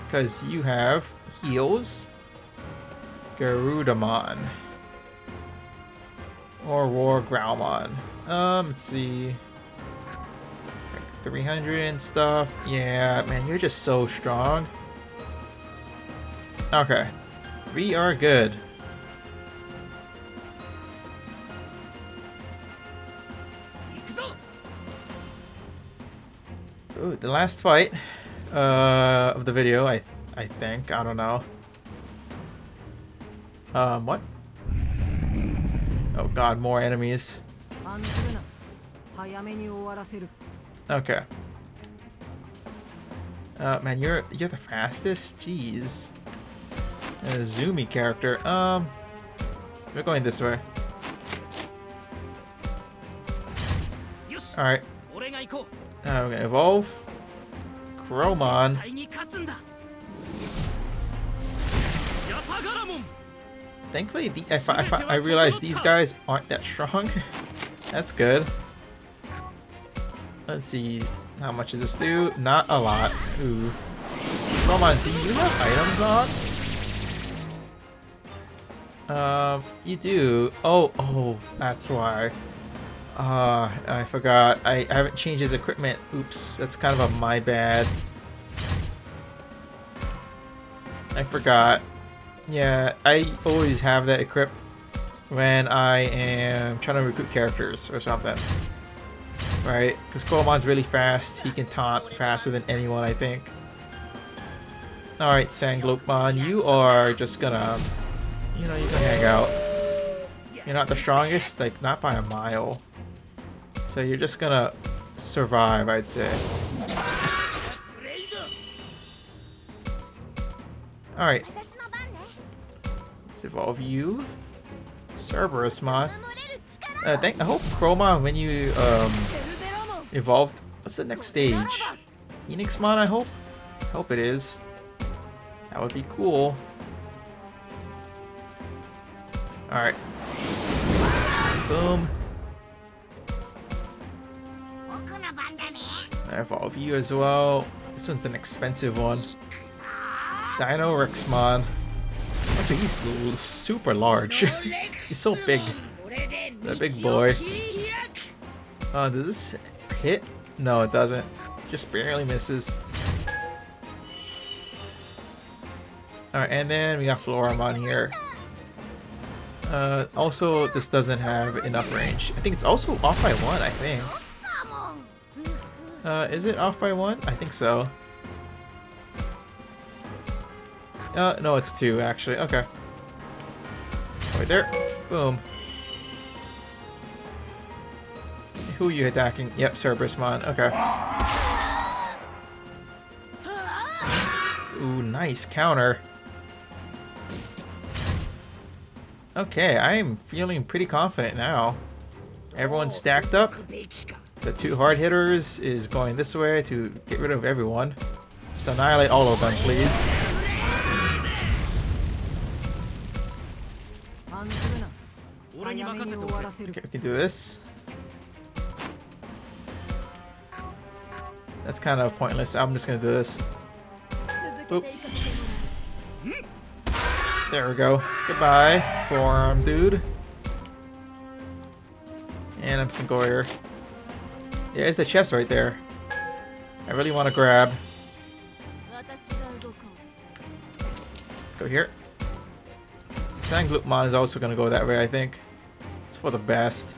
Because you have heals. Garudamon. Or War Growlmon. Let's see. Like 300 and stuff. Yeah, man, you're just so strong. Okay. We are good. Ooh, the last fight of the video, I think. I don't know. What? Oh god, more enemies. Okay. Man, you're the fastest? Jeez. A zoomy character. We're going this way. Alright. We're gonna evolve. Chromon. Thankfully, I realized these guys aren't that strong. That's good. Let's see. How much does this do? Not a lot. Ooh. Chromon, do you have items on? You do. Oh, that's why. I forgot. I haven't changed his equipment. Oops, that's kind of a my bad. I forgot. Yeah, I always have that equipped when I am trying to recruit characters or something. Right? Because Chromon's really fast. He can taunt faster than anyone, I think. Alright, Sanglopmon, you are just gonna... You know, you can hang out. You're not the strongest, like, not by a mile. So you're just gonna survive, I'd say. Alright. Let's evolve you. Cerberusmon. I hope Chromon, when you evolved, what's the next stage? Phoenixmon, I hope? I hope it is. That would be cool. Alright. Boom. I evolve you as well. This one's an expensive one. Dino Rexmon. Also, he's super large. He's so big. The big boy. Does this hit? No, it doesn't. Just barely misses. Alright, and then we got Floramon here. Also, this doesn't have enough range. I think it's also off by 1, I think. Is it off by 1? I think so. No, it's 2, actually. Okay. Right there. Boom. Who are you attacking? Yep, Cerberusmon. Okay. Ooh, nice counter. Okay, I'm feeling pretty confident now. Everyone's stacked up. The 2 hard hitters is going this way to get rid of everyone. Just annihilate all of them, please. Okay, we can do this. That's kind of pointless. I'm just gonna do this. Oop. There we go. Goodbye, forearm dude. And I'm some Goyer. Yeah, there's the chest right there. I really want to grab. Go here. Sanglopmon is also going to go that way, I think. It's for the best.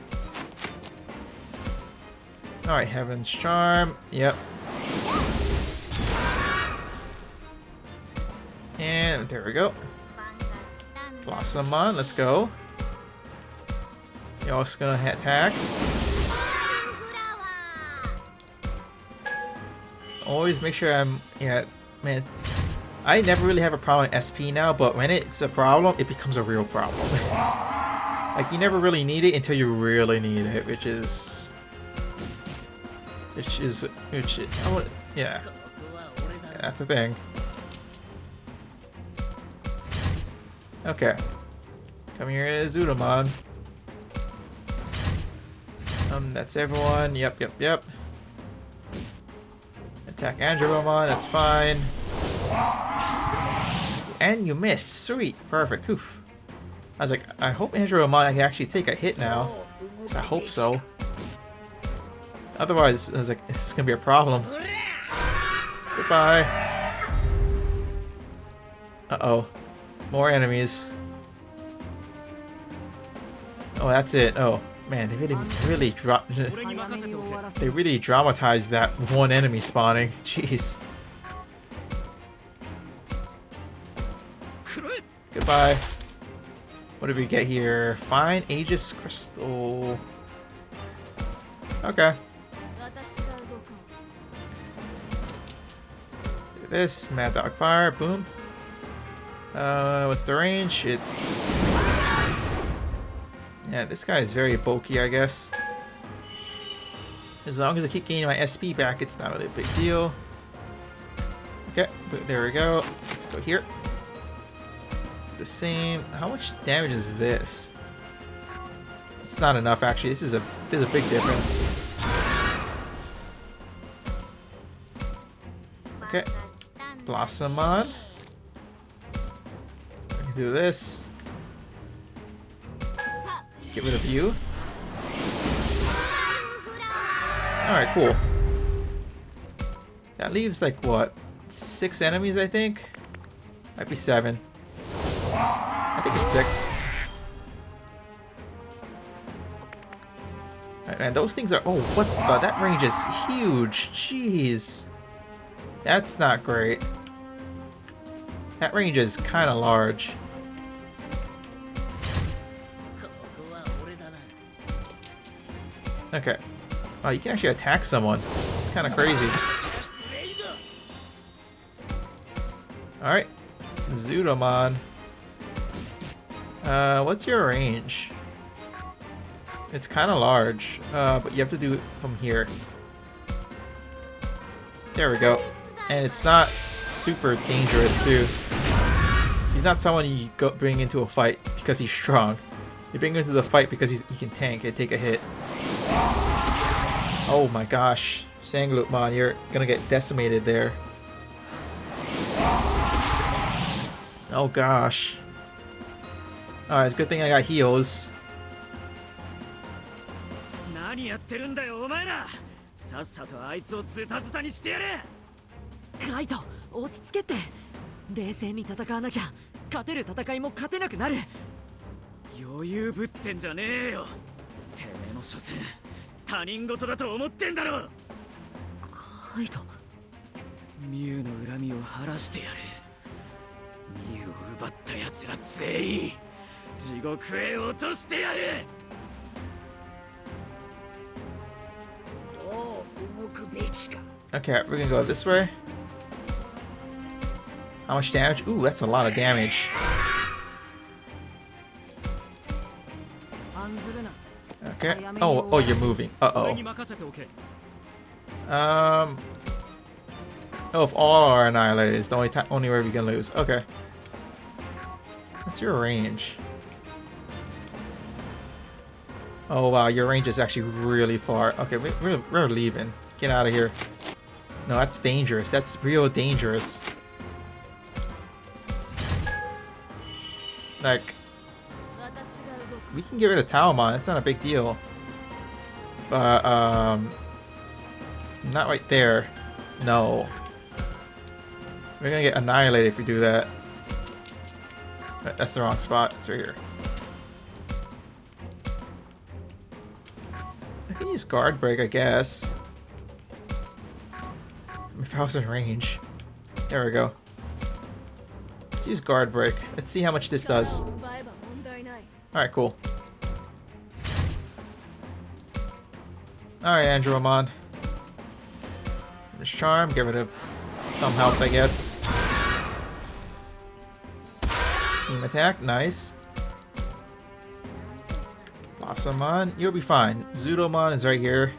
Alright, Heaven's Charm. Yep. And there we go. Blossomon, let's go. You're also going to attack. always make sure I'm... Yeah, man. I never really have a problem with SP now, but when it's a problem, it becomes a real problem. Like, you never really need it until you really need it, which is... yeah. That's the thing. Okay. Come here, Zudamon. That's everyone. Yep. Attack Andromon, that's fine. And you missed. Sweet. Perfect. Oof. I was like, I hope Andromon can actually take a hit now. I hope so. Otherwise, I was like, this is gonna be a problem. Goodbye. Uh-oh. More enemies. Oh, that's it. Oh, man, they really dramatized that one enemy spawning. Jeez. Goodbye. What did we get here? Fine Aegis Crystal. Okay. Do this. Mad Dog Fire. Boom. What's the range? It's... Yeah, this guy is very bulky, I guess. As long as I keep gaining my SP back, it's not really a big deal. Okay, but there we go. Let's go here. The same. How much damage is this? It's not enough, actually. There's a big difference. Okay, Blossomon. I can do this. Get rid of you. Alright, cool. That leaves like what? 6 enemies, I think? Might be 7. I think it's 6. Alright, and those things are... Oh, what the... That range is huge. Jeez. That's not great. That range is kind of large. Okay. Oh, you can actually attack someone. It's kind of crazy. Alright. Zudamon. What's your range? It's kind of large, but you have to do it from here. There we go. And it's not super dangerous, too. He's not someone you bring into a fight because he's strong. You bring him into the fight because he can tank and take a hit. Oh my gosh. Sanglutmon, you're gonna get decimated there. Oh gosh. Alright, it's a good thing I got heals. Kaito, 落ち着けって冷静に戦わなきゃ勝てる戦いも勝てなくなる余裕ぶってんじゃねえよてめえも所詮他人事だと思ってんだろカイトミュウの恨みを晴らしてやるミュウを奪った奴ら全員地獄へ落としてやるどう動くべきか Okay, we're gonna go this way. How much damage? Ooh, that's a lot of damage. Okay. Oh, you're moving. Uh-oh. Oh, if all are annihilated, it's the only way we can lose. Okay. What's your range? Oh, wow, your range is actually really far. Okay, we're leaving. Get out of here. No, that's dangerous. That's real dangerous. Like, we can get rid of Talmon. That's not a big deal. But, not right there. No. We're gonna get annihilated if we do that. That's the wrong spot. It's right here. I can use Guard Break, I guess. If I was in range. There we go. Let's use Guard Break. Let's see how much this does. Alright, cool. Alright, Andromon. Damage charm, get rid of some health, I guess. Team attack, nice. Blossomon, you'll be fine. Zudomon is right here.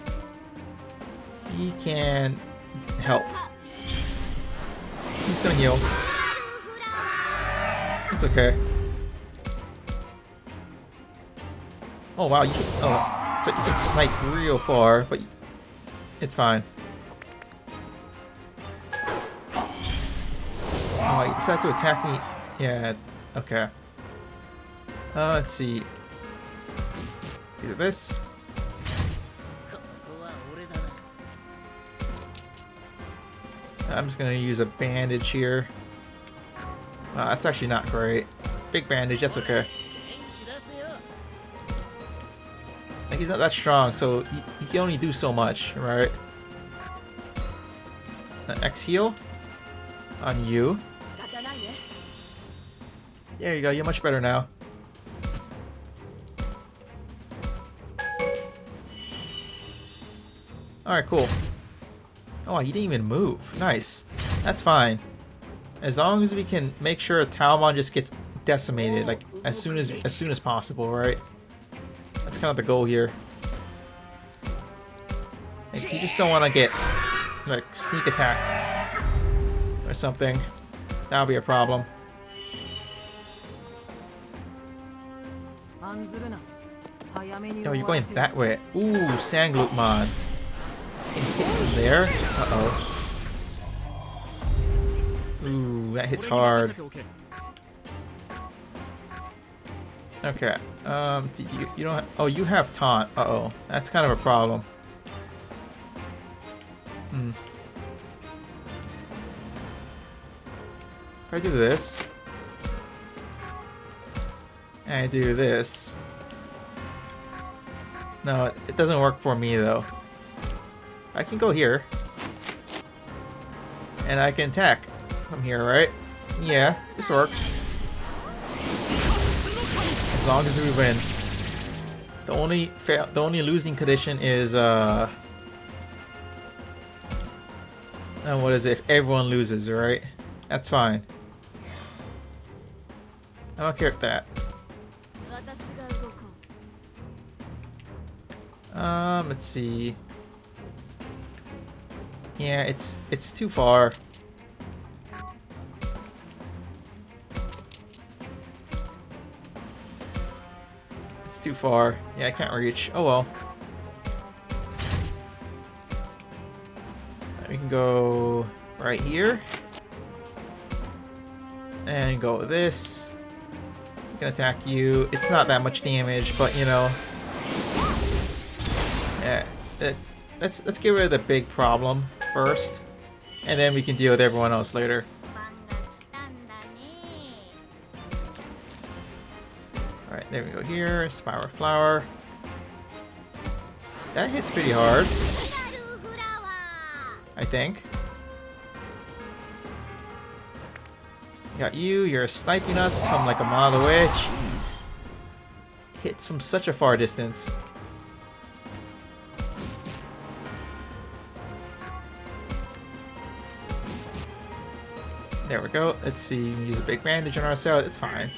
He can help. He's gonna heal. It's okay. Oh wow, oh, so you can snipe real far, but it's fine. Oh, you decided to attack me. Yeah, okay. Let's see. Either this. I'm just gonna use a bandage here. That's actually not great. Big bandage, that's okay. I think he's not that strong, so he can only do so much, right? An X heal on you. There you go, you're much better now. Alright, cool. Oh, he didn't even move. Nice. That's fine. As long as we can make sure Talmon just gets decimated, like as soon as possible, right? That's kind of the goal here. Like, you just don't want to get like sneak attacked or something. That'll be a problem. Oh, you're going that way. Ooh, Sanglutmon. Can hit from there. Uh-oh. Ooh, that hits hard. Okay. You don't have, oh, you have taunt. Uh-oh. That's kind of a problem. If I do this, and I do this. No, it doesn't work for me though. I can go here. And I can attack from here, right? Yeah, this works. As long as we win. The only losing condition is what is it? If everyone loses, right? That's fine. I don't care about that. Let's see. Yeah, it's too far. It's too far. Yeah, I can't reach. Oh well. We can go right here. And go with this. I can attack you. It's not that much damage, but you know. Yeah. Let's get rid of the big problem first. And then we can deal with everyone else later. Alright, there we go here. Spiral Flower. That hits pretty hard. I think. Got you. You're sniping us from like a mile away. Jeez. Hits from such a far distance. There we go. Let's see. We can use a big bandage on ourselves. It's fine.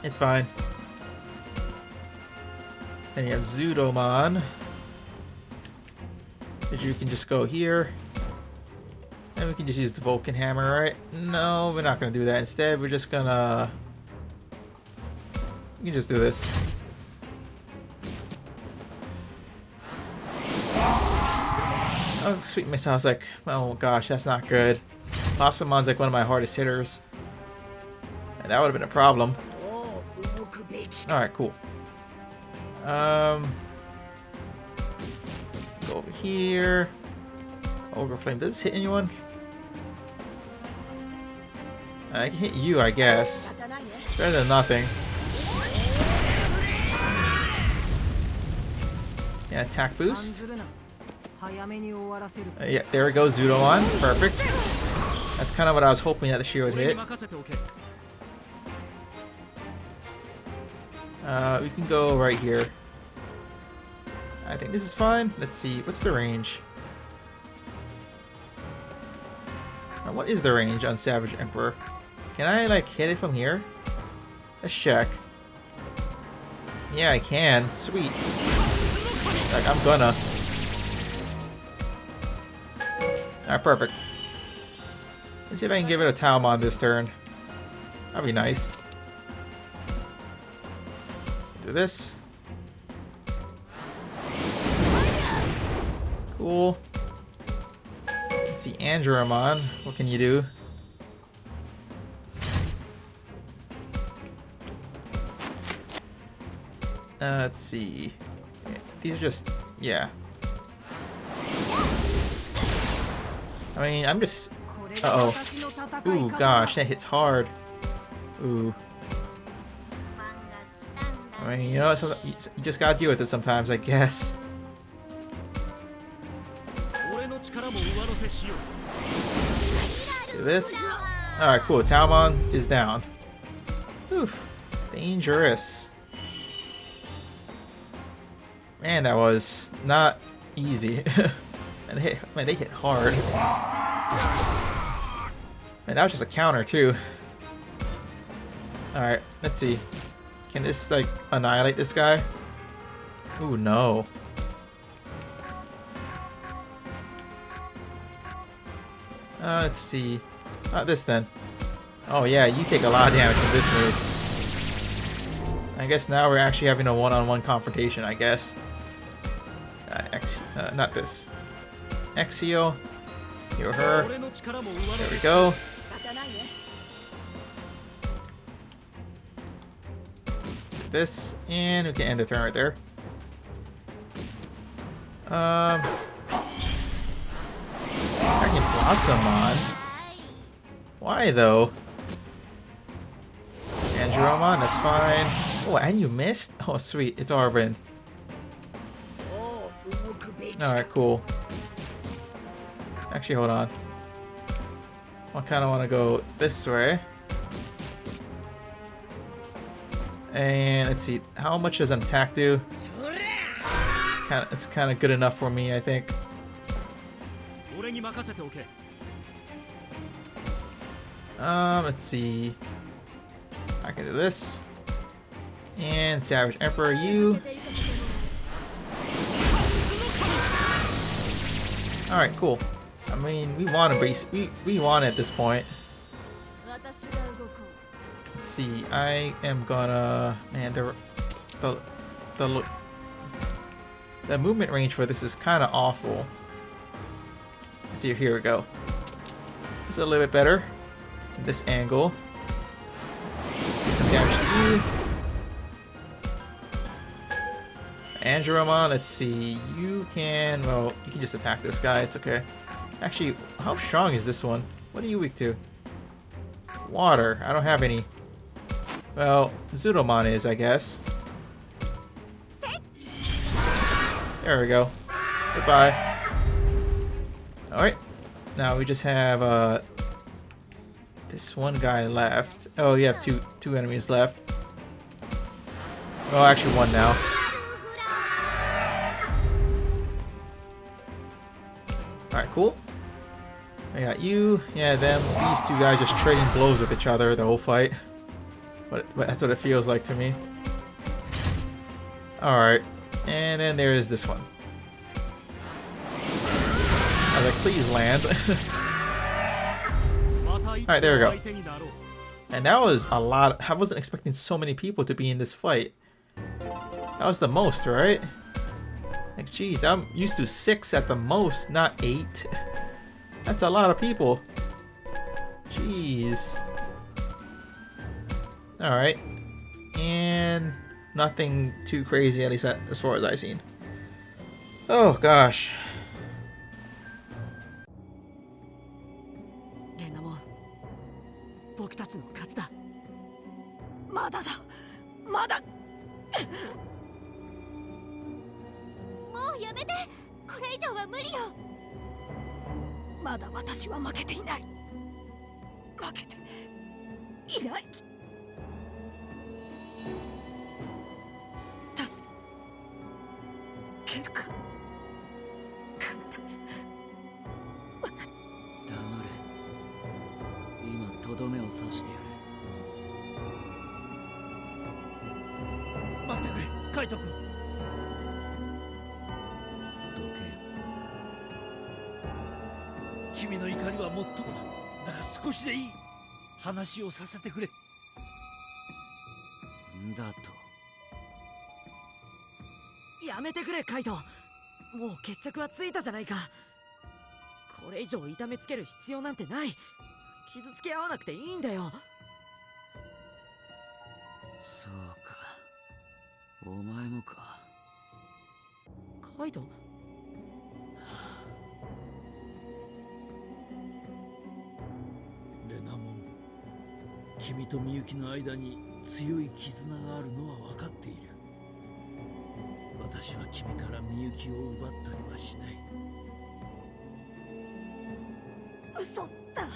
It's fine. Then you have Zudomon. You can just go here. And we can just use the Vulcan Hammer, right? No, we're not going to do that. Instead, we're just going to... We can just do this. Oh, sweet miss. I was like, oh gosh, that's not good. Blossomon's like one of my hardest hitters. And that would have been a problem. Alright, cool. Go over here. Ogre Flame. Does this hit anyone? I can hit you, I guess. Better than nothing. Yeah, attack boost. Yeah, there we go, Zudomon. Perfect. That's kind of what I was hoping that the shield would hit. We can go right here. I think this is fine. Let's see. What's the range? What is the range on Savage Emperor? Can I like hit it from here? Let's check. Yeah, I can. Sweet. Like, I'm gonna. Alright, perfect. Let's see if I can give it a Talmon this turn. That'd be nice. Do this. Cool. Let's see, Andromon. What can you do? Let's see. These are just, yeah. I mean, I'm just. Uh oh. Ooh, gosh, that hits hard. Ooh. I mean, you know, you just gotta deal with it sometimes, I guess. Do this. Alright, cool. Talmon is down. Oof. Dangerous. Man, that was not easy. And they hit hard. Man, that was just a counter too. Alright, let's see. Can this like annihilate this guy? Ooh, no. Let's see. Not this then. Oh yeah, you take a lot of damage from this move. I guess now we're actually having a one-on-one confrontation, I guess. Not this. Exio. Heal her. There we go. This, and we can end the turn right there. I can Blossom on. Why though? Andromon, that's fine. Oh, and you missed? Oh, sweet. It's Arvin. Alright, cool. Actually, hold on. I kind of want to go this way. And let's see, how much does an attack do? It's kind of good enough for me, I think. Let's see. I can do this. And Savage Emperor, you. Alright, cool. I mean, we want to base. We want it at this point. Let's see. I am gonna. Man, the movement range for this is kind of awful. Let's see. Here we go. It's a little bit better. This angle. Do some damage to you. Andromon, let's see. You can. Well, you can just attack this guy. It's okay. Actually, how strong is this one? What are you weak to? Water. I don't have any. Well, Zudomon is, I guess. There we go. Goodbye. Alright. Now we just have this one guy left. Oh, you have two enemies left. Oh, actually one now. Alright, cool. I got you. Yeah, them. These two guys just trading blows with each other the whole fight. But that's what it feels like to me. Alright. And then there is this one. I was like, please land. Alright, there we go. And that was a lot. I wasn't expecting so many people to be in this fight. That was the most, right? Like, geez, I'm used to 6 at the most, not 8. That's a lot of people. Jeez. Alright. And nothing too crazy, at least as far as I've seen. Oh, gosh. 僕たちの勝ちだ。まだだ。まだ。もうやめて。これ以上は無理よ。まだ私は負けていない。負けていない。助けるか。必ず。黙れ。とどめを刺してやる。待ってくれカイト君。どけ。君の怒りはもっともだ。だが少しでいい。話をさせてくれ。んだと。やめてくれカイト。もう決着はついたじゃないか。これ以上痛めつける必要なんてない。傷つけ合わなくていいんだよ。そうか、お前もか。カイト。レナモン、君とみゆきの間に強い絆があるのは分かっている。私は君からみゆきを奪ったりはしない。嘘だ。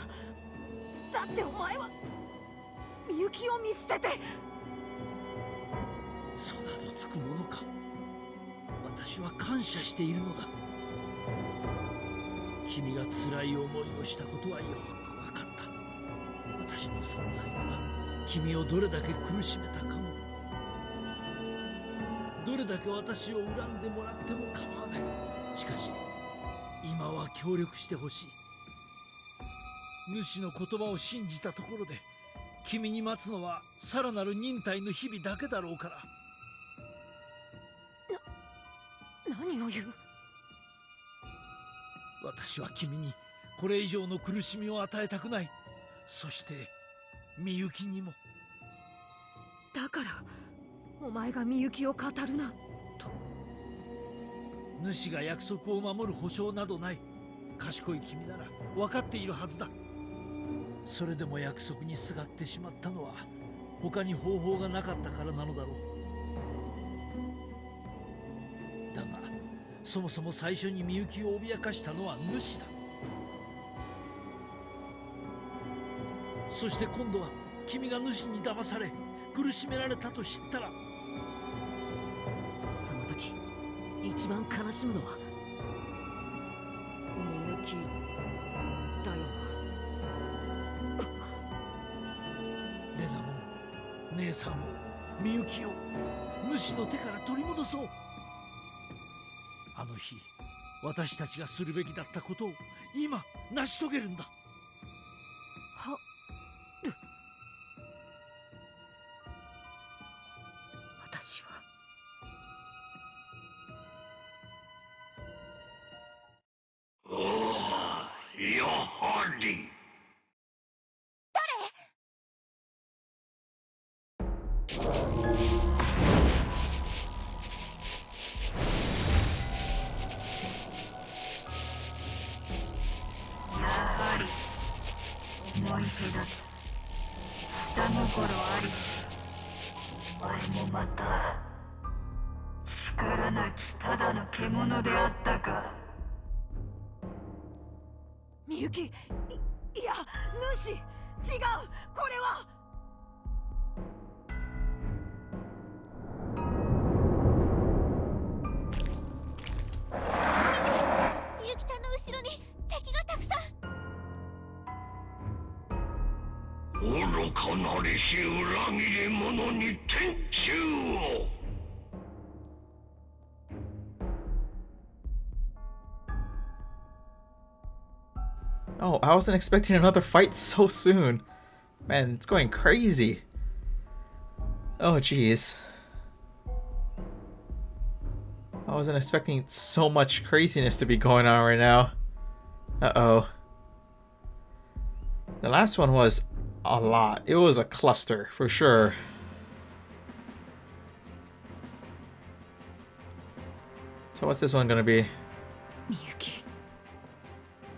だってお前はみゆきを見捨てて。そなどつくものか。私は感謝しているのだ。君が辛い思いをしたことはよく分かった。私の存在が君をどれだけ苦しめたかも、どれだけ私を恨んでもらっても構わない。しかし今は協力してほしい。主の言葉を信じたところで君に待つのはさらなる忍耐の日々だけだろうから。何を言う。私は君にこれ以上の苦しみを与えたくない。そしてみゆきにも。だからお前がみゆきを語るなと。主が約束を守る保証などない。賢い君なら分かっているはずだ。それでも約束にすがってしまったのは他に方法がなかったからなのだろう。だがそもそも最初にみゆきを脅かしたのは主だ。そして今度は君が主に騙され苦しめられたと知ったら。その時一番悲しむのはみゆきだよな。レナモン、姉さんを、みゆきを主の手から取り戻そう。あの日私たちがするべきだったことを今成し遂げるんだ。はる。私はおお、やはり。思い出だ。下心ありし、俺もまた力なきただの獣であったか。みゆき、いや主、違う、これは。みゆきちゃんの後ろに敵がたくさん。愚かなりし裏切り者に天誅を。Oh, I wasn't expecting another fight so soon. Man, it's going crazy. Oh, jeez. I wasn't expecting so much craziness to be going on right now. Uh-oh. The last one was a lot. It was a cluster, for sure. So what's this one gonna be? みゆき、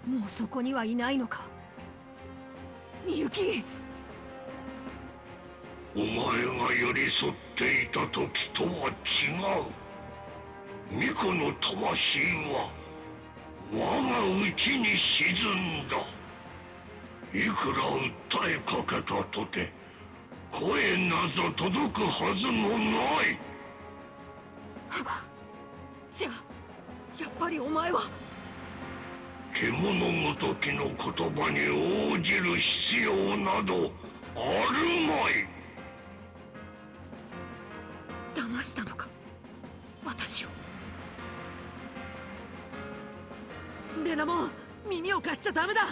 もうそこにはいないのか。みゆき。お前が寄り添っていた時とは違う。巫女の魂は我が内に沈んだ。いくら訴えかけたとて声なぞ届くはずもない。じゃあやっぱりお前は。獣ごときの言葉に応じる必要などあるまい。騙したのか、私を。レナモン、耳を貸しちゃダメだ。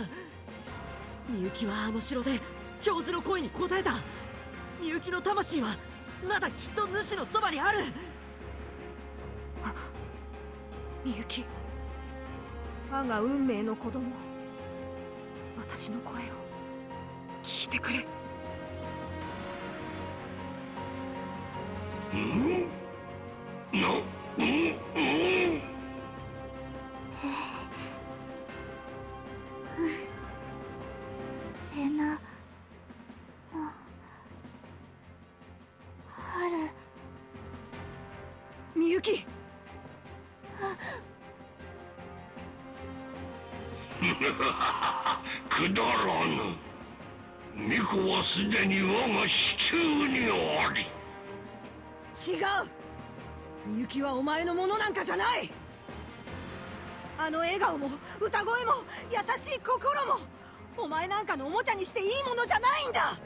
みゆきはあの城で教授の声に応えた。みゆきの魂はまだきっと主のそばにある。みゆき、我が運命の子供、私の声を聞いてくれ。レナモン、ハル。みゆき、くだらぬ。巫女はすでに我が手中にあり。違う。みゆきはお前のものなんかじゃない。あの笑顔も歌声も優しい心もお前なんかのおもちゃにしていいものじゃないんだ。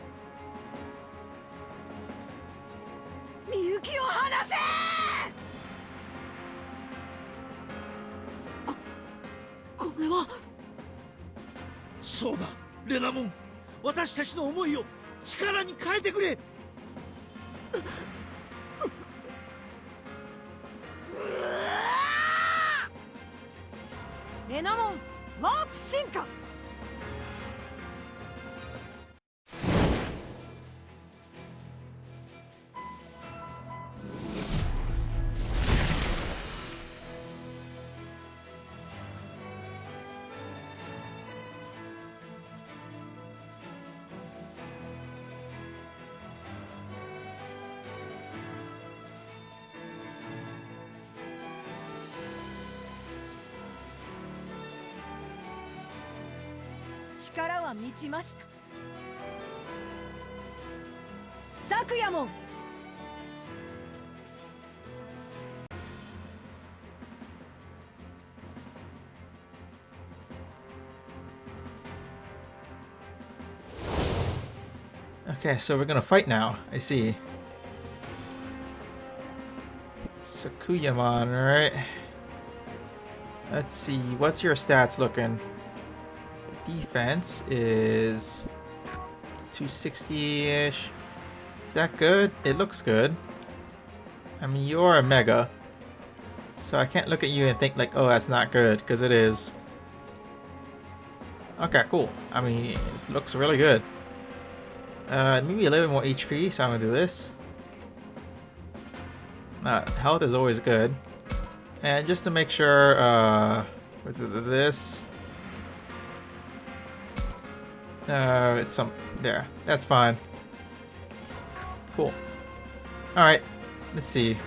みゆきを離せ。これは。そうだ、レナモン、私たちの思いを力に変えてくれ。レナモンワープ進化。力は満ちました。昨夜もOkay, so we're gonna fight now. I see. Sakuyamon, alright. Let's see, what's your stats looking? Defense is 260-ish. Is that good? It looks good. I mean, you're a mega. So I can't look at you and think like, oh, that's not good, because it is. Okay, cool. I mean, it looks really good. Maybe a little bit more HP, so I'm gonna do this. Health is always good. And just to make sure, with this. It's some there. That's fine. Cool. Alright. Let's see.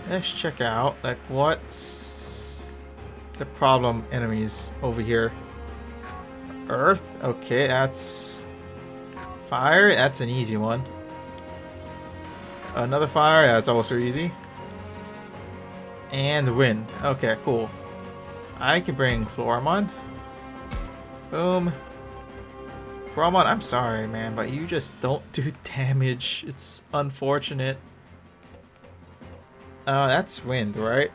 Let's check out like what's the problem enemies over here. Earth? Okay, that's fire, that's an easy one. Another fire, that's also easy. And wind. Okay, cool. I can bring Floramon. Boom. Floramon, I'm sorry, man, but you just don't do damage. It's unfortunate. That's wind, right?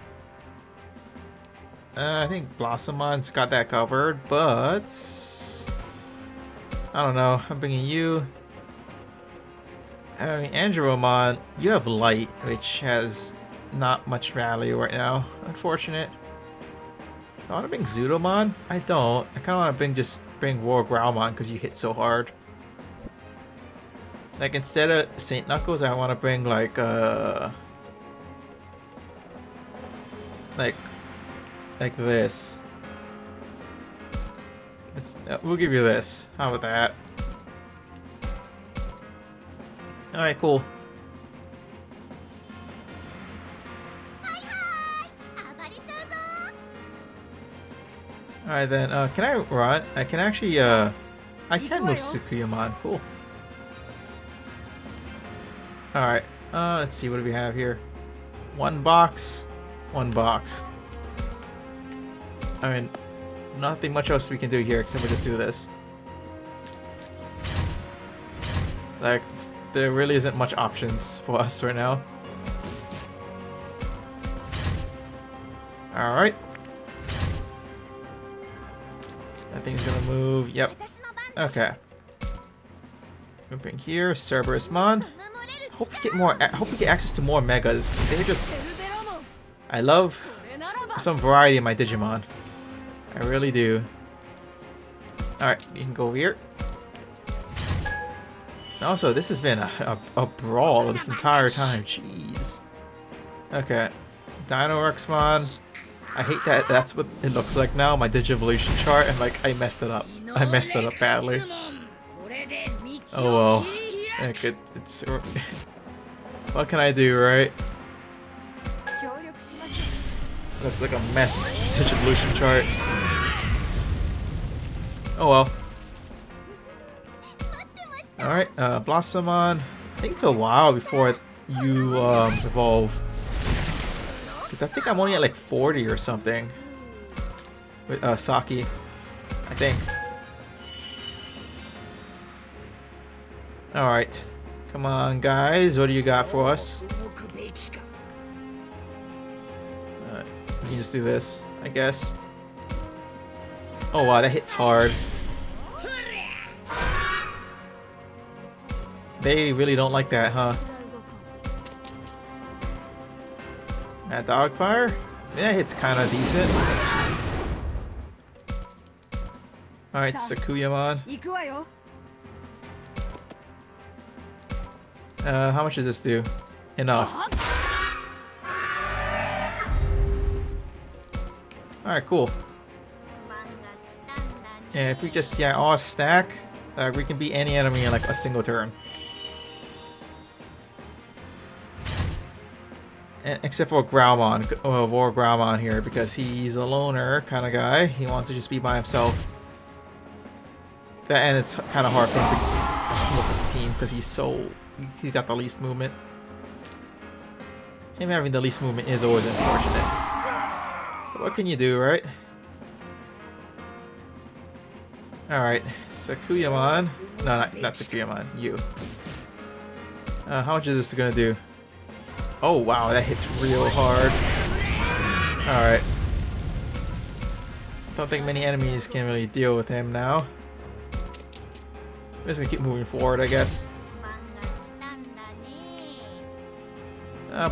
I think Blossomon's got that covered, but I don't know. I'm bringing you. I mean, Andromon, you have light, which has not much value right now. Unfortunate. Do I want to bring Zudomon? I don't. I kind of want to bring War Growlmon because you hit so hard. Like instead of Saint Knuckles, I want to bring like this. We'll give you this. How about that? Alright, cool. Alright then, can I run? I can actually, I can move Tsukuyamon. Cool. Alright, let's see, what do we have here? One box. I mean, nothing much else we can do here except for just do this. Like, there really isn't much options for us right now. Alright. That thing's gonna move. Yep. Okay. Moving here, Cerberusmon. Hope we get more. Hope we get access to more megas. They're just. I love some variety in my Digimon. I really do. Alright, you can go over here. Also, this has been a brawl this entire time. Jeez. Okay. Dino Rexmon. I hate that that's what it looks like now, my Digivolution chart, and like, I messed it up. I messed it up badly. Oh well. Heck, it's... What can I do, right? Looks like a mess Digivolution chart. Oh well. Alright, Blossomon. I think it's a while before you evolve. Because I think I'm only at like 40 or something. With Saki. I think. Alright. Come on, guys. What do you got for us? We can just do this, I guess. Oh wow, that hits hard. They really don't like that, huh? That dog fire? Yeah, it's kind of decent. Alright, Sakuyamon. How much does this do? Enough. Alright, cool. Yeah, if we just, all stack, we can beat any enemy in like a single turn. Except for Graumon, or Graumon here, because he's a loner kind of guy. He wants to just be by himself. And it's kind of hard for him to team up with the team because he's got the least movement. Him having the least movement is always unfortunate. But what can you do, right? Alright, Sakuyamon. No, not Sakuyamon, you. How much is this gonna do? Oh wow, that hits real hard. Alright. Don't think many enemies can really deal with him now. I'm just gonna keep moving forward, I guess.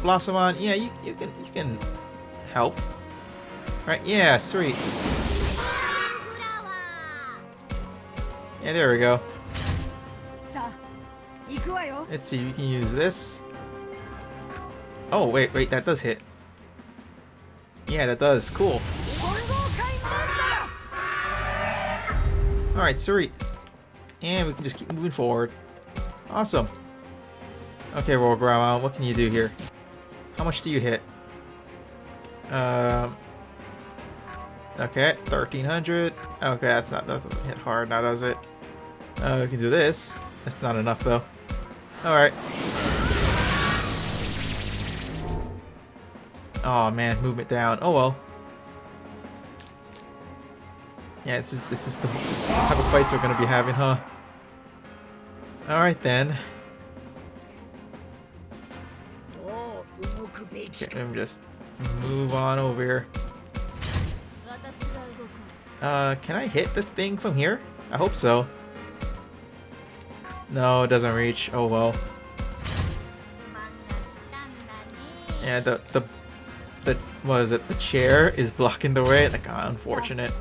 Blossomon, yeah, you can help. Right, yeah, sweet. Yeah, there we go. Let's see, we can use this. Oh, wait, that does hit. Yeah, that does. Cool. Alright, sweet. And we can just keep moving forward. Awesome. Okay, Roll Ground, what can you do here? How much do you hit? Okay, 1300. Okay, that doesn't hit hard now, does it? We can do this. That's not enough, though. Alright. Oh man, movement down. Oh well. Yeah, this is the type of fights we're gonna be having, huh? Alright then. Okay, let me just move on over here. Can I hit the thing from here? I hope so. No, it doesn't reach. Oh well. Yeah, the what is it? The chair is blocking the way. Like, unfortunate.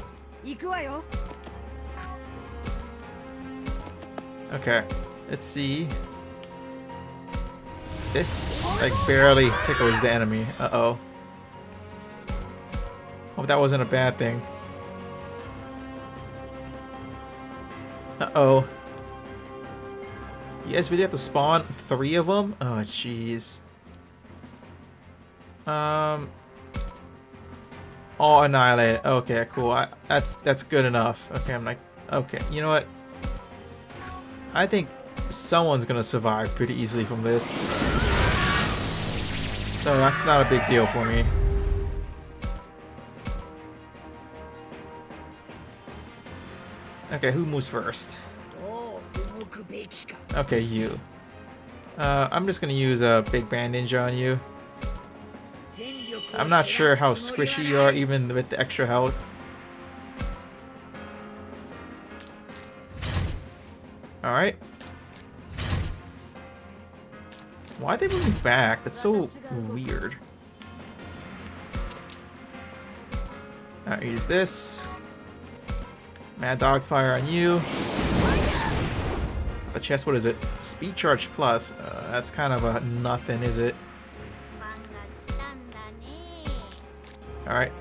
Okay, let's see. This like barely tickles the enemy. Uh-oh. Hope that wasn't a bad thing. Uh-oh. You guys really have to spawn 3 of them? Oh, jeez. All annihilated. Okay, cool. That's good enough. Okay, I'm like, okay, you know what? I think someone's gonna survive pretty easily from this. So that's not a big deal for me. Okay, who moves first? Okay, you. I'm just gonna use a big bandage on you. I'm not sure how squishy you are even with the extra health. Alright. Why are they moving back? That's so weird. Alright, use this. Mad Dog Fire on you. The chest, what is it? Speed Charge Plus. That's kind of a nothing, is it? Alright.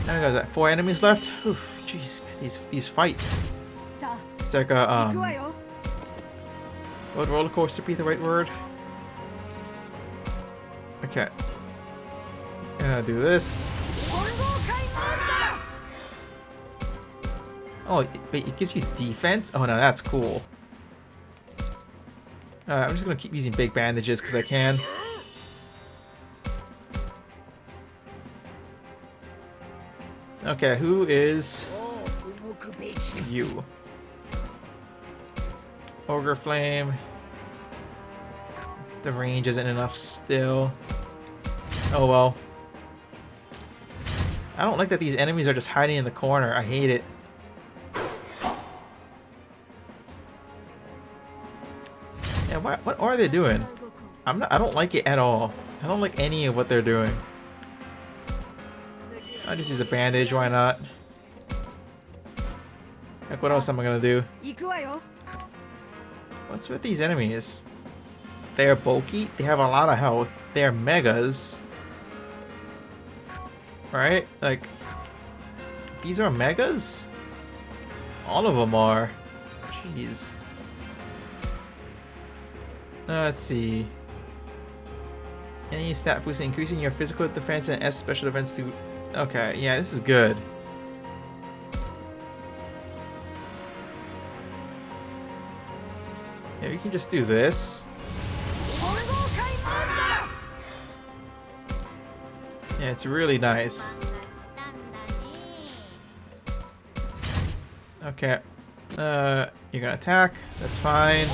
Now we got that 4 enemies left. Oof, jeez, man, these fights. It's like a would roller coaster be the right word? Okay. Gonna do this. Oh, wait, it gives you defense? Oh no, that's cool. I'm just gonna keep using big bandages because I can. Okay, who is you? Ogre Flame. The range isn't enough still. Oh well. I don't like that these enemies are just hiding in the corner. I hate it. Yeah, what are they doing? I don't like it at all. I don't like any of what they're doing. I'll just use a bandage, why not? Like, what else am I gonna do? What's with these enemies? They're bulky, they have a lot of health, they're megas. Right? Like, these are megas? All of them are. Jeez. Let's see. Any stat boost increasing your physical defense and S special defense to... Okay, yeah, this is good. Yeah, we can just do this. Yeah, it's really nice. Okay. You're gonna attack. That's fine.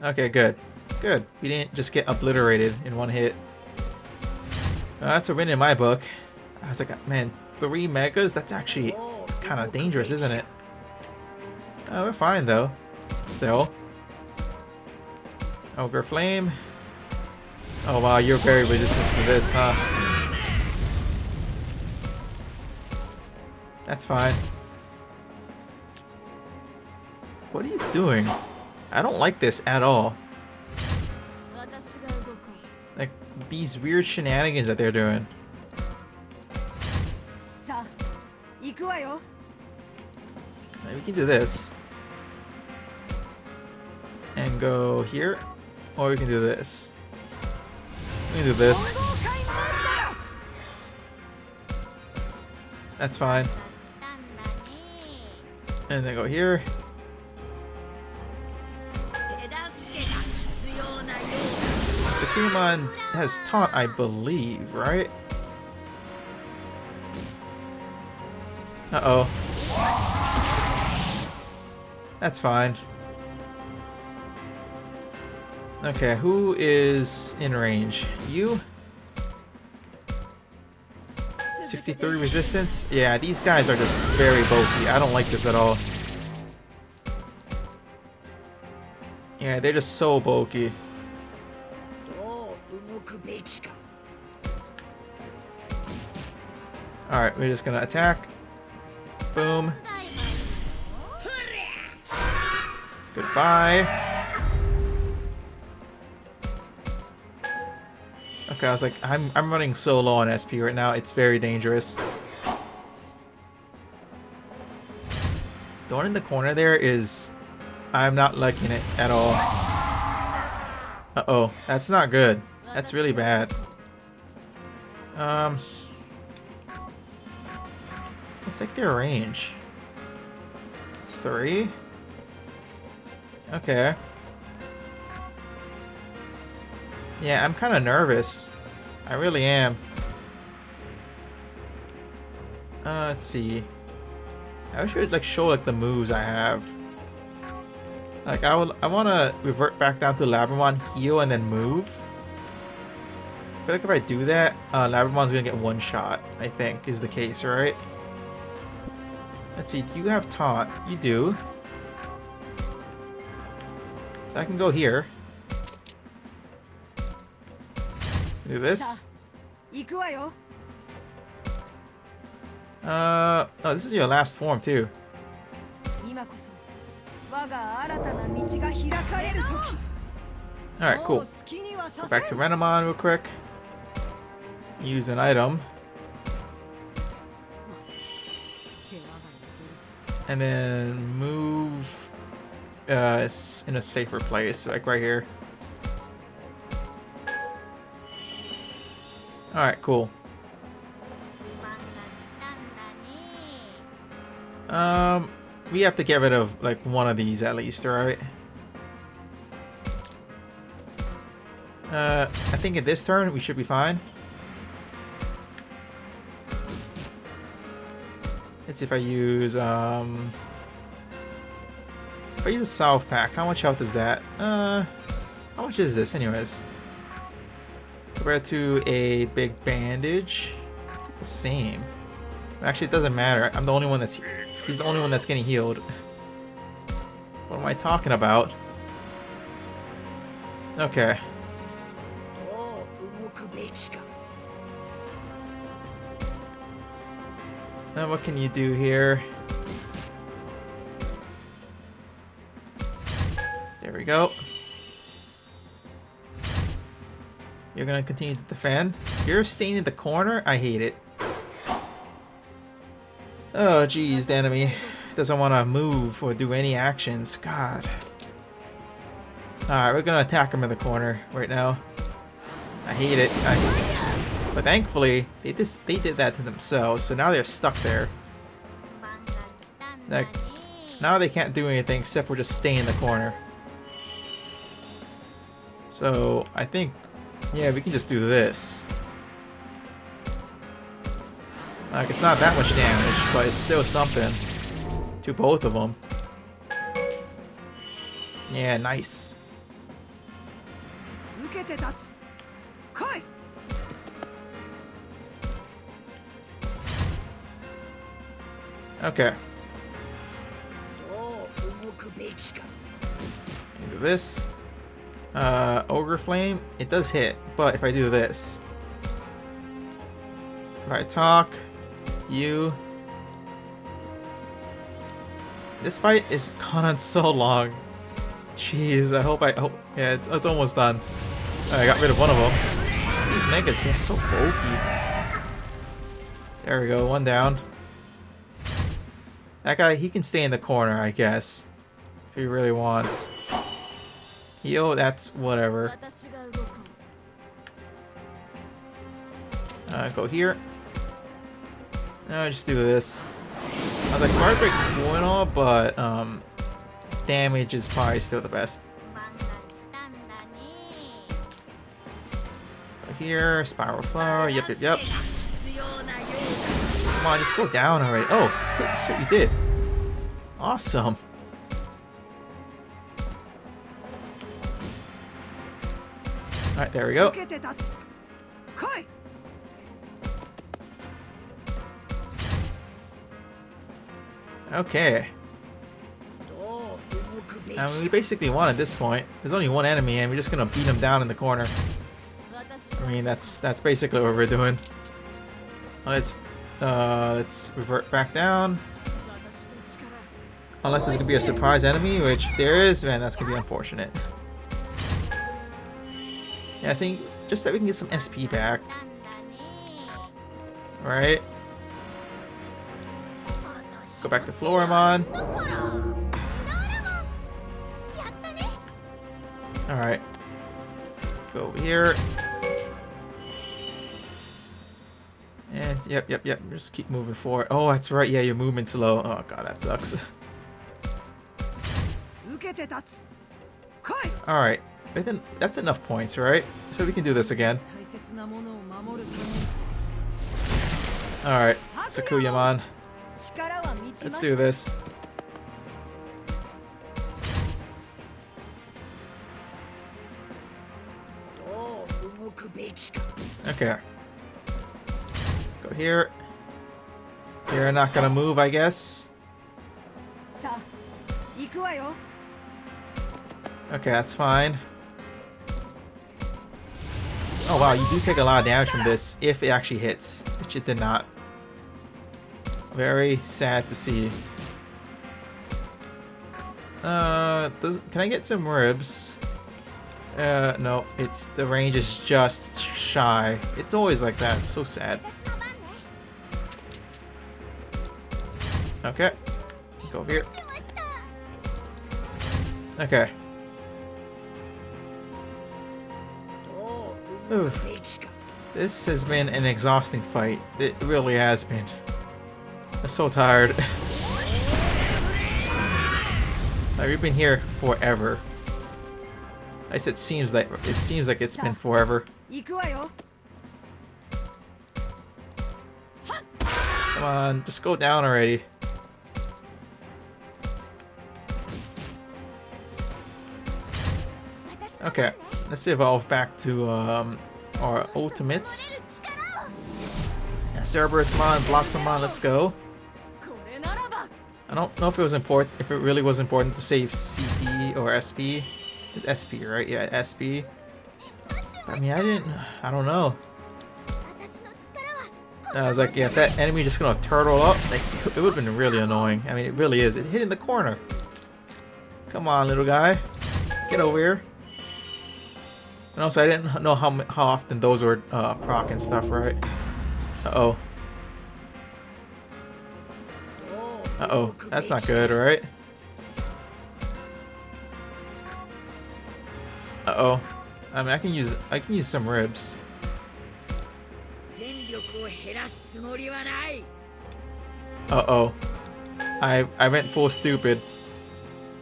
Okay, good. Good. We didn't just get obliterated in one hit. That's a win in my book. I was like, man, 3 megas? That's actually it's kind of dangerous, isn't it? We're fine, though. Still. Ogre Flame. Oh, wow, you're very resistant to this, huh? That's fine. What are you doing? I don't like this at all. Like, these weird shenanigans that they're doing. We can do this. And go here. Or we can do this. We can do this. That's fine. And then go here. Digimon has taunt, I believe, right? Uh-oh. That's fine. Okay, who is in range? You? 63 resistance? Yeah, these guys are just very bulky. I don't like this at all. Yeah, they're just so bulky. Alright, we're just gonna attack. Boom. Goodbye. Okay, I was like, I'm running so low on SP right now, it's very dangerous. The one in the corner there is... I'm not liking it at all. Uh-oh, that's not good. That's really bad. What's like their range? It's 3? Okay. Yeah, I'm kind of nervous. I really am. Let's see. I wish it would like show like the moves I have. Like I want to revert back down to Labramon, heal, and then move. I feel like if I do that, Labramon's gonna get one shot. I think is the case, right? Let's see. Do you have taunt? You do. So I can go here. Do this. 行くわよ。 Oh, this is your last form too. 今こそ我が新たな道が開かれる時。 Alright, cool. もう好きにはさ Go せん back to Renamon real quick. Use an item. And then move in a safer place, like right here. Alright, cool. We have to get rid of like one of these at least, alright? I think in this turn we should be fine. Let's see if I use a South Pack. How much health is that? How much is this anyways? Compared to a big bandage, it's like the same. Actually, it doesn't matter. I'm the only one that's he's the only one that's getting healed. What am I talking about? Okay. Now what can you do here? There we go. You're gonna continue to defend. You're staying in the corner? I hate it. Oh geez, the enemy doesn't want to move or do any actions. God. Alright, we're gonna attack him in the corner right now. I hate it. But thankfully, they did that to themselves, so now they're stuck there. Like, now they can't do anything except for just stay in the corner. So, I think, yeah, we can just do this. Like, it's not that much damage, but it's still something to both of them. Yeah, nice. Okay. Do this. Ogre Flame, it does hit, but if I do this. If I talk, you. This fight is gone on so long. Jeez, I hope, yeah, it's almost done. I got rid of one of them. These megas, they're so bulky. There we go, one down. That guy, he can stay in the corner, I guess. If he really wants. Heal, that's whatever. Go here. No, just do this. I was like, Guard Break's cool and all, but damage is probably still the best. Go here, Spiral Flower, yep. Come on, just go down already. Oh, so you did. Awesome. Alright, there we go. Okay. I mean, we basically won at this point. There's only one enemy, and we're just gonna beat him down in the corner. I mean, that's basically what we're doing. Let's revert back down. Unless there's gonna be a surprise enemy, which there is, man, that's gonna be unfortunate. Yeah, I think just that we can get some SP back. Right? Go back to Floramon. Alright. Go over here. And yep. Just keep moving forward. Oh, that's right. Yeah, your movement's low. Oh god, that sucks. Alright. That's enough points, right? So we can do this again. Alright, Sakuyamon. 力は満ちま Let's し do た。 this. どう動くべきか。 Okay. Go here. You're not gonna move, I guess. さあ、行くわよ。 Okay, that's fine. Oh wow, you do take a lot of damage from this if it actually hits, which it did not. Very sad to see. Can I get some ribs? No, it's the range is just shy. It's always like that. It's so sad. 私の番ね。 Okay, go over here. 出ました。 Okay. どう動くべきか。 This has been an exhausting fight. It really has been. I'm so tired. Like, we've been here forever. At least it seems like it's been forever. 行くわよ。 Come on, just go down already. Okay, let's evolve back to our ultimates. Cerberusmon, Blossomon, let's go. これならば。 I don't know if it was important, if it really was important to save CP or SP. It's SP, right? Yeah, SP. I mean, I don't know. 私の力は I was like, yeah, if that enemy just gonna turtle up, like, it would have been really annoying. I mean, it really is. It hit in the corner. Come on, little guy. Get over here. And also, I didn't know how often those were proc and stuff, right? Uh-oh. Uh-oh. That's not good, right? Uh-oh. I mean, I can use some ribs. 戦力を減らすつもりはない。 Uh-oh. I went full stupid.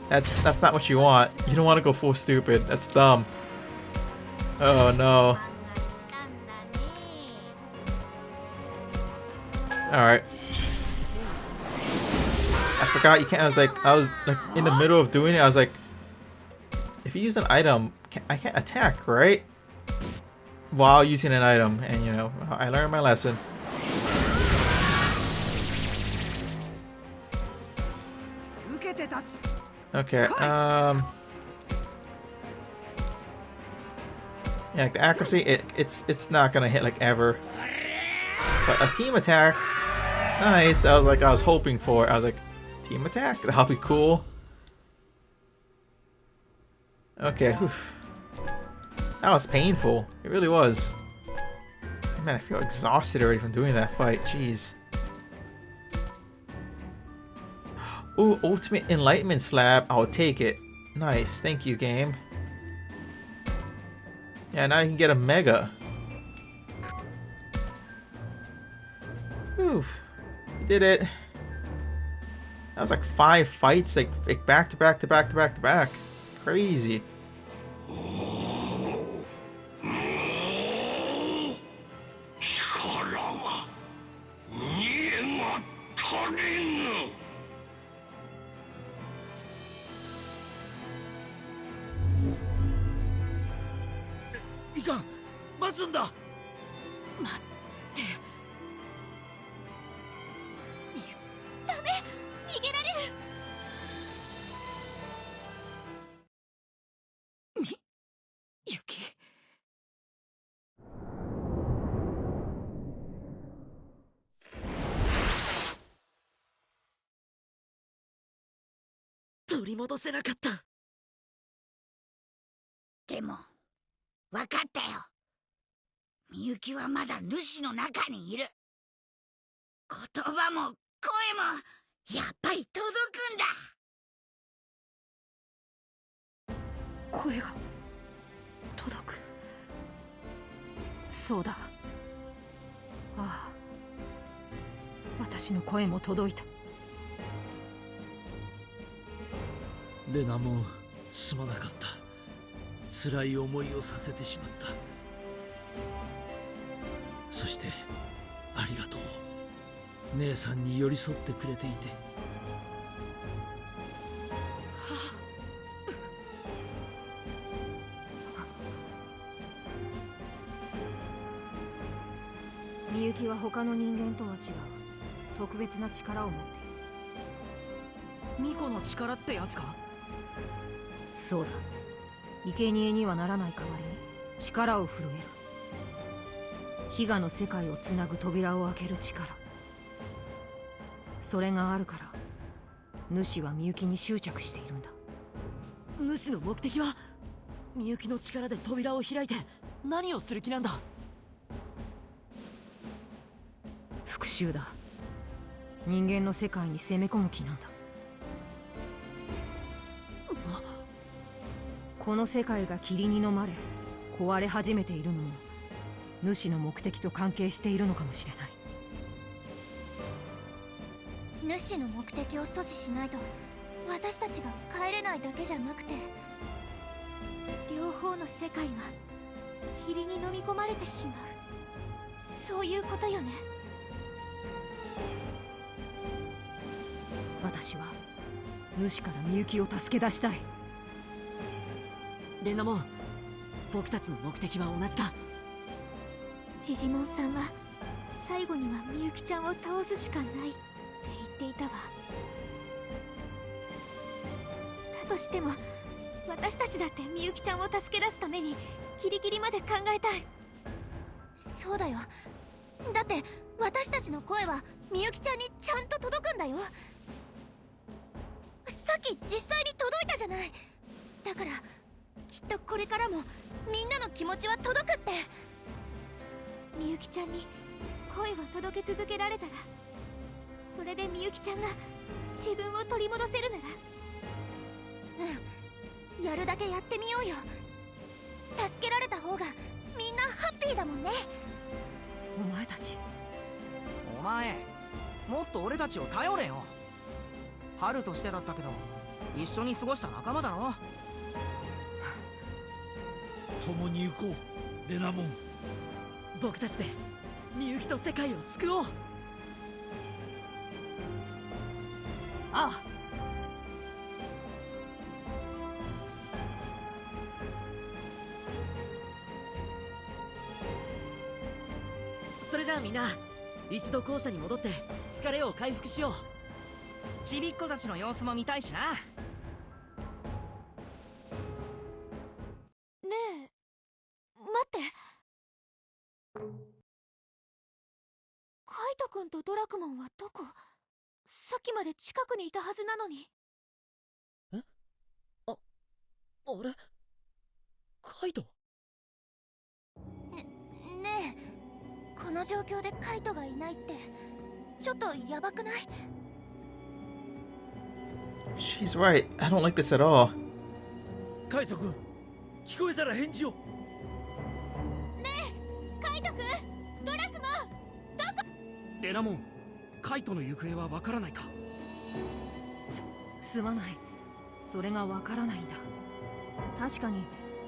That's not what you want. You don't want to go full stupid. That's dumb. Oh no. 漫画いかんだね。 Alright. I forgot you can't. I was like in the middle of doing it. I was like, if you use an item, I can't attack, right? While using an item, and you know, I learned my lesson. Okay. Yeah, like the accuracy, it's not gonna hit like ever. But a team attack, nice. I was hoping for it. I was like, team attack, that'll be cool. Okay, oof. That was painful. It really was. Man, I feel exhausted already from doing that fight. Jeez. Ooh, ultimate enlightenment slab. I'll take it. Nice, thank you, game. Yeah, now you can get a mega. Oof. We did it. That was like 5 fights, like back to back to back to back to back. Crazy. 力が煮えが足りぬ。いかん、待つんだ。待って。ダメ、逃げられる。ユキ。取り戻せなかった。でも分かったよ。みゆきはまだ主の中にいる。言葉も声もやっぱり届くんだ。声が届く。そうだ。ああ、私の声も届いた。レナもすまなかった。辛い思いをさせてしまった。そしてありがとう。姉さんに寄り添ってくれていて。みゆきは他の人間とは違う特別な力を持っている。ミコの力ってやつか？そうだ。生贄にはならない代わりに力を震える。悲願の世界をつなぐ扉を開ける力。それがあるから主はみゆきに執着しているんだ。主の目的はみゆきの力で扉を開いて何をする気なんだ？復讐だ。人間の世界に攻め込む気なんだ。この世界が霧に飲まれ壊れ始めているのも主の目的と関係しているのかもしれない。主の目的を阻止しないと私たちが帰れないだけじゃなくて、両方の世界が霧に飲み込まれてしまう、そういうことよね。私は主からみゆきを助け出したい。レナモン、僕たちの目的は同じだ。ジジモンさんは最後にはみゆきちゃんを倒すしかないって言っていたわ。だとしても私たちだってみゆきちゃんを助け出すためにギリギリまで考えたい。そうだよ。だって私たちの声はみゆきちゃんにちゃんと届くんだよ。さっき実際に届いたじゃない。だからきっとこれからもみんなの気持ちは届くって。みゆきちゃんに声を届け続けられたら、それでみゆきちゃんが自分を取り戻せるなら、やるだけやってみようよ。助けられた方がみんなハッピーだもんね。お前たち。お前もっと俺たちを頼れよ。春としてだったけど一緒に過ごした仲間だろ。共に行こうレナモン。僕たちでみゆきと世界を救おう。ああ。それじゃあみんな一度校舎に戻って疲れを回復しよう。ちびっ子たちの様子も見たいしな。ねえ、待って。カイト君とドラクモンはどこ？さっきまで近くにいたはずなのに。あれカイト？ねえ、この状況でカイトがいないってちょっとヤバくない？ She's right. I don't like this at all. カイト君、聞こえたら返事を。ねえ、カイト君、ドラクモン、どこ？レナモン、カイトの行方はわからないか？すまない。それがわからないんだ。確かに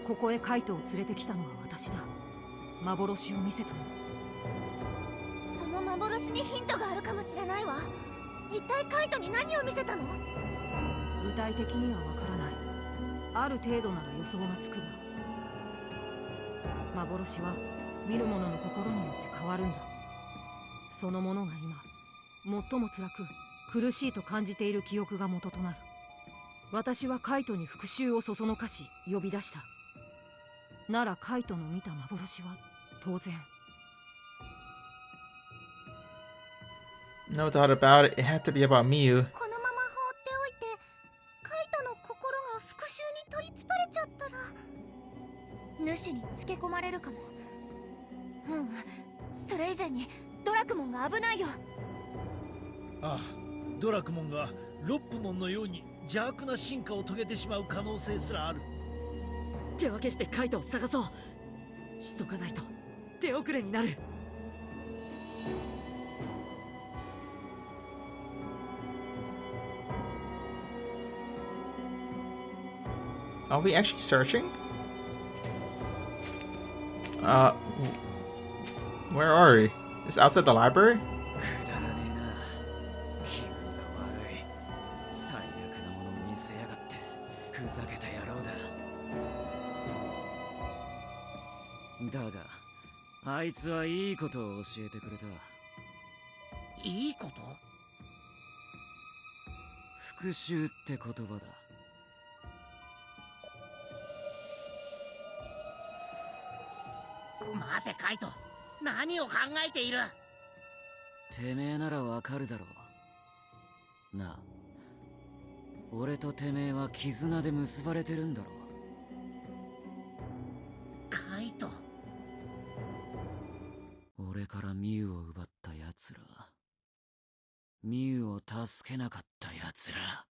ここへカイトを連れてきたのは私だ。幻を見せたの。その幻にヒントがあるかもしれないわ。一体カイトに何を見せたの？具体的にはわからない。ある程度なら予想がつくが、幻は見る者の心によって変わるんだ。そのものが今最も辛く苦しいと感じている記憶が元となる。私はカイトに復讐をそそのかし呼び出した。ならカイトの見た幻は当然。 No doubt about it. It had to be about Miyu. このまま放っておいてカイトの心が復讐に取りつかれちゃったら主につけ込まれるかも。それ以前にドラクモンが危ないよ。ああ、ドラクモンがロップモンのように邪悪な進化を遂げてしまう可能性すらある。手分けしてカイトを探そう。急がないと手遅れになる。Are we actually searching? Where are we? It's outside the library? くだらねふざけた野郎だ。だがあいつはいいことを教えてくれた。いいこと？復讐って言葉だ。待てカイト、何を考えている？てめえならわかるだろうなあ。俺とてめえは絆で結ばれてるんだろカイト。俺からミュウを奪った奴ら、ミュウを助けなかった奴ら、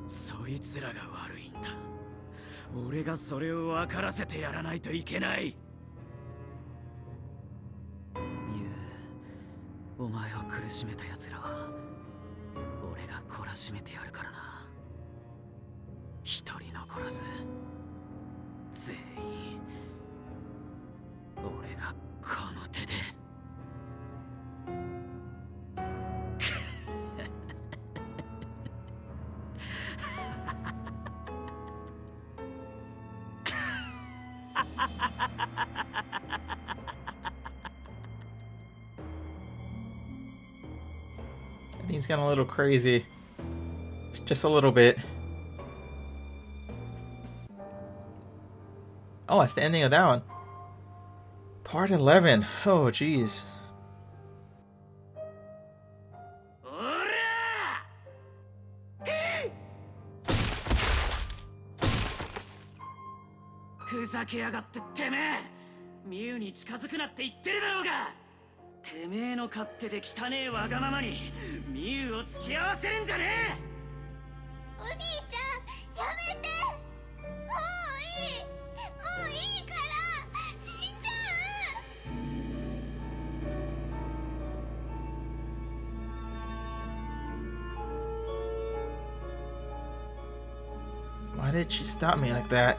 そいつらが悪いんだ。俺がそれを分からせてやらないといけない。ミュウ、お前を苦しめた奴らは俺が懲らしめてやるからな。一人残らず全員俺がこの手で。I think he's gotten a little crazy. Just a little bit. Oh, that's the ending of that one. Part 11. Oh, jeez. ふざけやがっててめえ、ミュウに近づくなって言ってるだろうが。てめえの勝手で汚えわがままにミュウを付き合わせるんじゃねえ。お兄ちゃんやめて、もういいから死んじゃう。 Why did she stop me like that?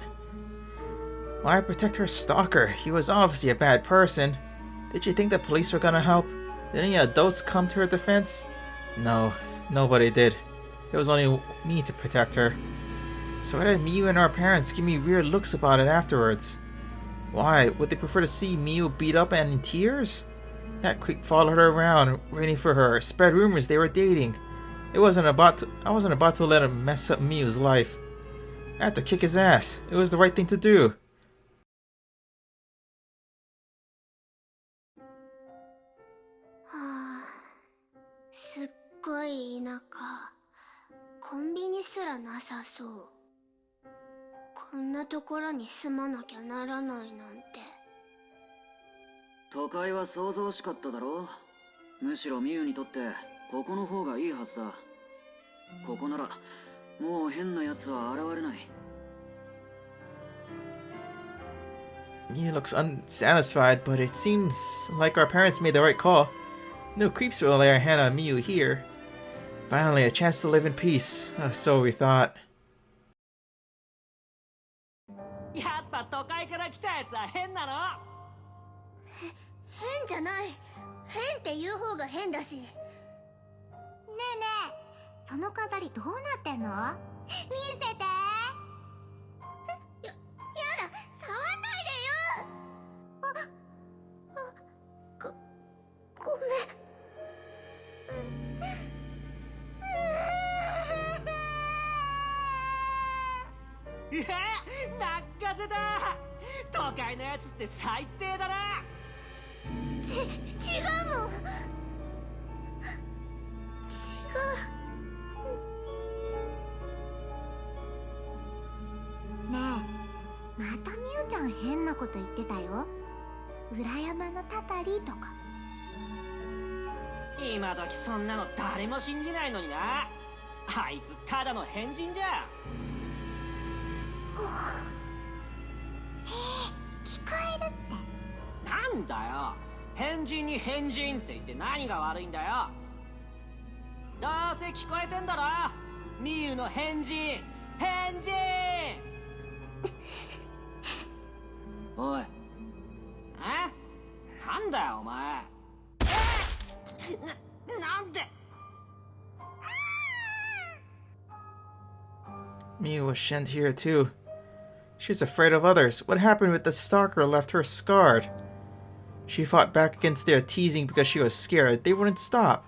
Why protect her stalker? He was obviously a bad person. Did you think the police were gonna help? Did any adults come to her defense? No, nobody did. It was only me to protect her. So why did Miu and our parents give me weird looks about it afterwards? Why? Would they prefer to see Miu beat up and in tears? That creep followed her around, waiting for her, spread rumors they were dating. I wasn't about to let him mess up Miu's life. I had to kick his ass. It was the right thing to do. すっごい田舎。コンビニすらなさそう。こんなところに住まなきゃならないなんて。都会は想像しかっただろう。むしろミュウにとってここの方がいいはずだ。ここならもう変な奴は現れない。He looks unsatisfied, but it seems like our parents made the right call. No creeps will lay a hand on Miu here. Finally, a chance to live in peace. So we thought. やっぱ都会から来たやつは変なの？変じゃない。変って言う方が変だし。ねえねえ、その飾りどうなってんの？見せて。やだ、触んないでよ。ごめん。泣かせた。都会のやつって最低だな。違うもん。違う。ねえ、またみゆちゃん変なこと言ってたよ。裏山のたたりとか。今時そんなの誰も信じないのにな。あいつただの変人じゃ。聞こえるって。なんだよ、変人に変人って言って何が悪いんだよ。どうせ聞こえてんだろ、ミユの変人。変人おい、なんだよお前。なんで。Miu was sent here too. She's afraid of others. What happened with the stalker left her scarred. She fought back against their teasing because she was scared. They wouldn't stop.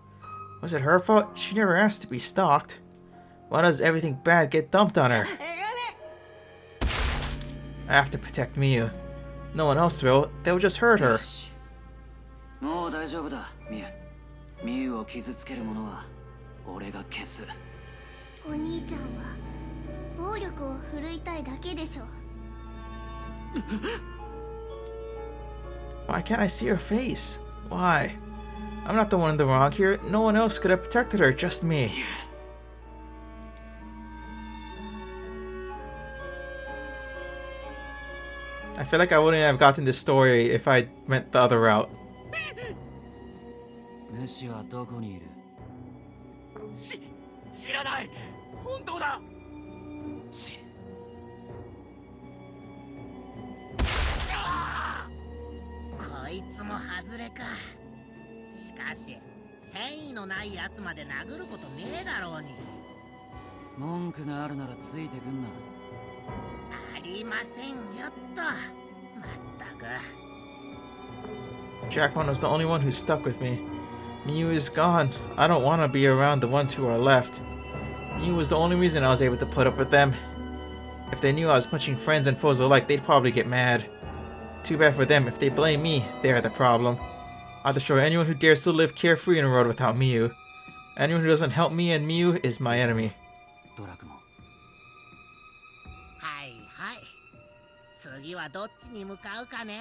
Was it her fault? She never asked to be stalked. Why does everything bad get dumped on her? I have to protect Miu. No one else will. They'll just hurt her. もう大丈夫だ、ミュウ。ミュウを傷つけるものは俺が消す。お兄ちゃんは暴力を振るいたいだけでしょ。Why can't I see her face? Why? I'm not the one in the wrong here. No one else could have protected her, just me. I feel like I wouldn't have gotten this story if I went the other route. 主はどこにいる？知らない。本当だ。こいつも外れか。しかし繊維のないやつまで殴ることねえだろうに。文句があるならついてくんな。ありませんよっと。まったく。Jackmon was the only one who stuck with me. Miu is gone. I don't want to be around the ones who are left. Miu was the only reason I was able to put up with them. If they knew I was punching friends and foes alike, they'd probably get mad. Too bad for them. If they blame me, they're the problem. I'll destroy anyone who dares to live carefree in a world without Miu. Anyone who doesn't help me and Miu is my enemy. ドラクモン。はいはい。次はどっちに向かうかね。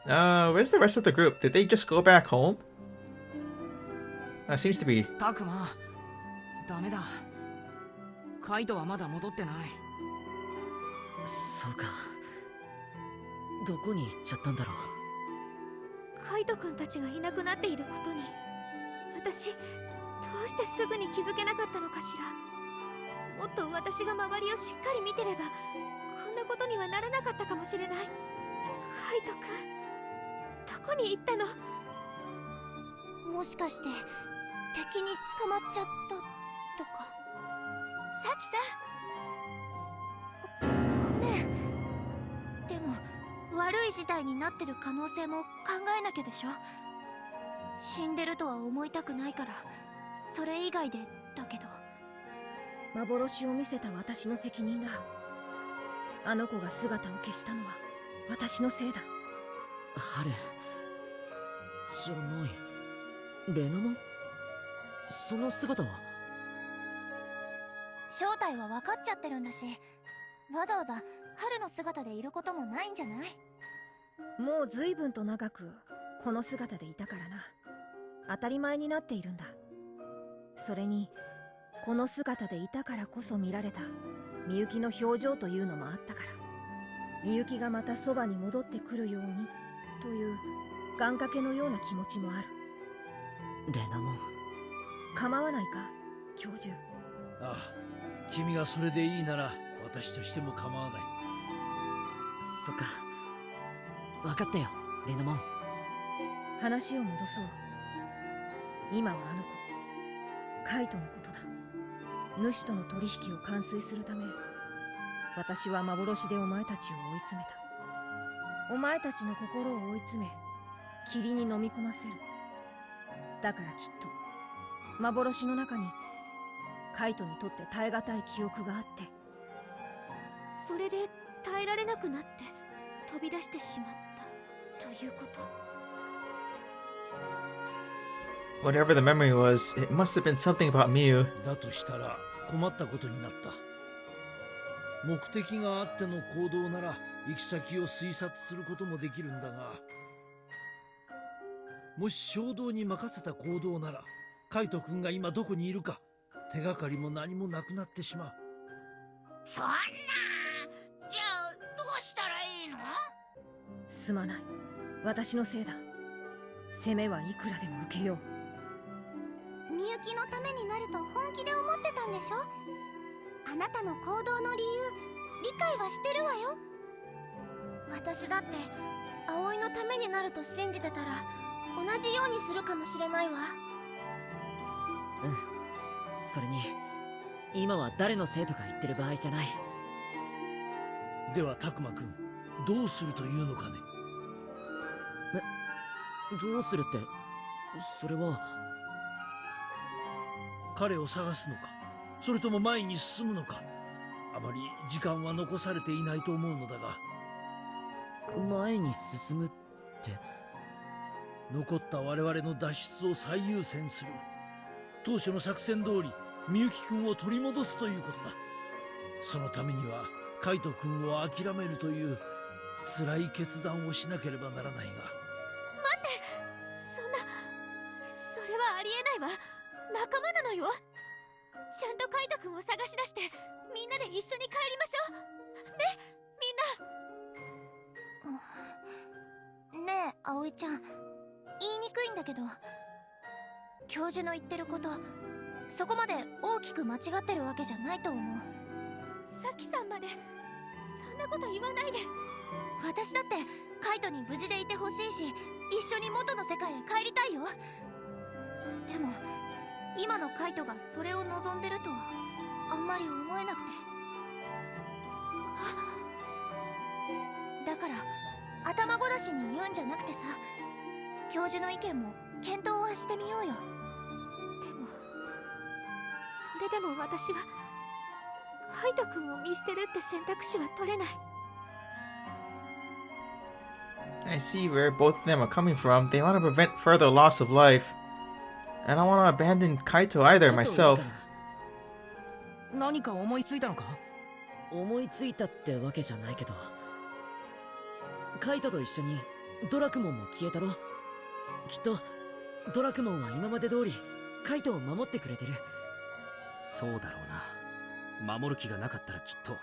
Where's the rest of the group? Did they just go back home? Seems to be. タクマ、ダメだ。カイトはまだ戻ってない。そうか。どこに行っちゃったんだろう。カイト君たちがいなくなっていることに私どうしてすぐに気づけなかったのかしら。もっと私が周りをしっかり見てればこんなことにはならなかったかもしれない。カイト君どこに行ったの？もしかして敵に捕まっちゃったとか。サキさん ごめん。でも悪い事態になってる可能性も考えなきゃでしょ。死んでるとは思いたくないからそれ以外でだけど。幻を見せた私の責任だ。あの子が姿を消したのは私のせいだ。ハルじゃない。レナモン？その姿は？正体は分かっちゃってるんだし、わざわざ春の姿でいることもないんじゃない？もう随分と長くこの姿でいたからな。当たり前になっているんだ。それにこの姿でいたからこそ見られたみゆきの表情というのもあったから、みゆきがまたそばに戻ってくるようにという願掛けのような気持ちもある。レナモン。構わないか教授。ああ、君がそれでいいなら私としても構わない。そっか。分かったよ、レナモン。話を戻そう。今はあの子カイトのことだ。主との取引を完遂するため私は幻でお前たちを追い詰めた。お前たちの心を追い詰め霧に飲み込ませる。だからきっと幻の中にカイトにとって耐え難い記憶があって、それで耐えられなくなって飛び出してしまったということ。Whatever the memory was, it must have been something about Miu. だとしたら困ったことになった。目的があっての行動なら行き先を推察することもできるんだが、もし衝動に任せた行動ならカイト君が今どこにいるか手がかりも何もなくなってしまう。そんな。じゃあどうしたらいいの？すまない。私のせいだ。攻めはいくらでも受けよう。みゆきのためになると本気で思ってたんでしょ？あなたの行動の理由理解はしてるわよ。私だって葵のためになると信じてたら同じようにするかもしれないわ。それに今は誰のせいとか言ってる場合じゃない。ではタクマくん、どうするというのかね。どうするって、それは。彼を探すのか、それとも前に進むのか。あまり時間は残されていないと思うのだが。前に進むって。残った我々の脱出を最優先する。当初の作戦通りみゆきくんを取り戻すということだ。そのためにはカイトくんを諦めるという辛い決断をしなければならないが。待って、そんな、それはありえないわ。仲間なのよ。ちゃんとカイトくんを探し出してみんなで一緒に帰りましょうね、みんな。ねえ葵ちゃん、言いにくいんだけど、教授の言ってることそこまで大きく間違ってるわけじゃないと思う。サキさんまでそんなこと言わないで。私だってカイトに無事でいてほしいし、一緒に元の世界へ帰りたいよ。でも今のカイトがそれを望んでるとはあんまり思えなくて。だから頭ごなしに言うんじゃなくてさ、教授の意見も検討はしてみようよ。でもそれでも私はカイト君を見捨てるって選択肢は取れない。 I see where both of them are coming from. They want to prevent further loss of life. I don't want to abandon Kaito either myself. 何か思いついたのか？思いついたってわけじゃないけど、カイトと一緒にドラクモンも消えたろ。きっとドラクモンは今まで通りカイトを守ってくれてる。そうだろうな。守る気がなかったらきっと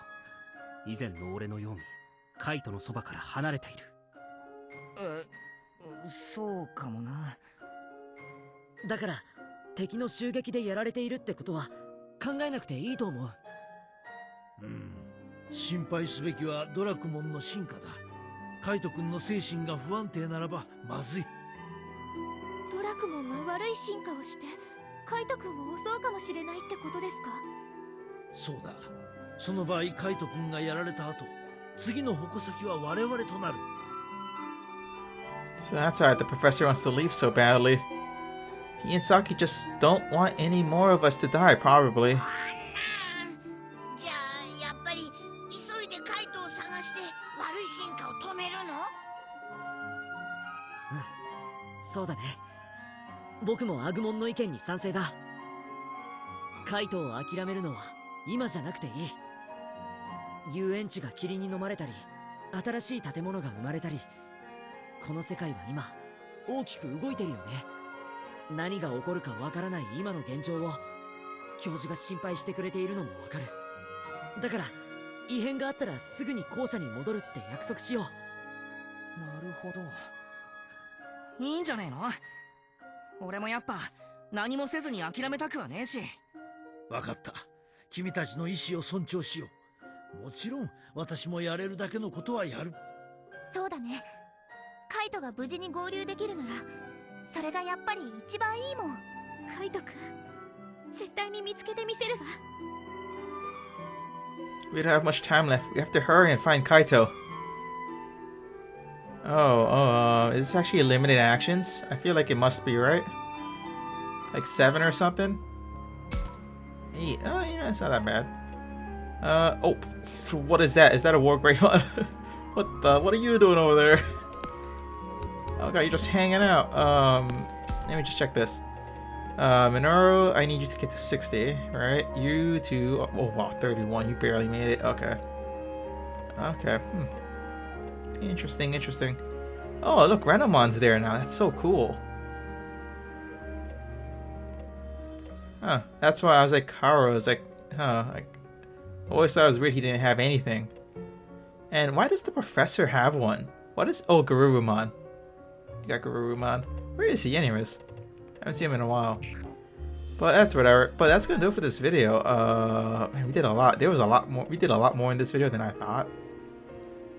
以前の俺のようにカイトのそばから離れている。そうかもな。だから敵の襲撃でやられているってことは考えなくていいと思う。心配すべきはドラクモンの進化だ。カイト君の精神が不安定ならばまずい。ドラクモンが悪い進化をしてカイト君を襲うかもしれないってことですか？そうだ。その場合カイト君がやられた後、次の矛先は我々となる。 So that's why the professor wants to leave so badly. He and Saki just don't want any more of us to die, probably. じゃあやっぱり急いでカイトを探して悪い進化を止めるの？そうだね。僕もアグモンの意見に賛成だ。カイトを諦めるのは今じゃなくていい。遊園地が霧に飲まれたり、新しい建物が生まれたり、この世界は今大きく動いてるよね。何が起こるかわからない今の現状を教授が心配してくれているのもわかる。だから異変があったらすぐに校舎に戻るって約束しよう。なるほど。いいんじゃねえの？俺もやっぱ何もせずに諦めたくはねえし。分かった。君たちの意志を尊重しよう。もちろん私もやれるだけのことはやる。そうだね。カイトが無事に合流できるならそれがやっぱり一番いいもん。カイトくん絶対に見つけてみせるわ。 We don't have much time left. We have to hurry and find Kaito. Is this actually limited actions? I feel like it must be, right? Like 7 or something? 8. Oh, you know, it's not that bad. What is that? Is that a war Greymon? What are you doing over there? Okay, you're just hanging out. Let me just check this. Minoru, I need you to get to 60, right? You to... Oh, wow, 31. You barely made it. Okay. Okay. Interesting. Oh, look, Renamon's there now. That's so cool. Huh. That's why I was like, Karo was like, huh. Like, I always thought it was weird he didn't have anything. And why does the professor have one? What is... Oh, Garurumon. You got Garurumon. Where is he anyways? I haven't seen him in a while. But that's whatever. But that's gonna do it for this video. Man, we did a lot. There was a lot more. We did a lot more in this video than I thought.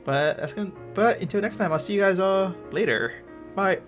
But that's gonna. But until next time, I'll see you guys later. Bye.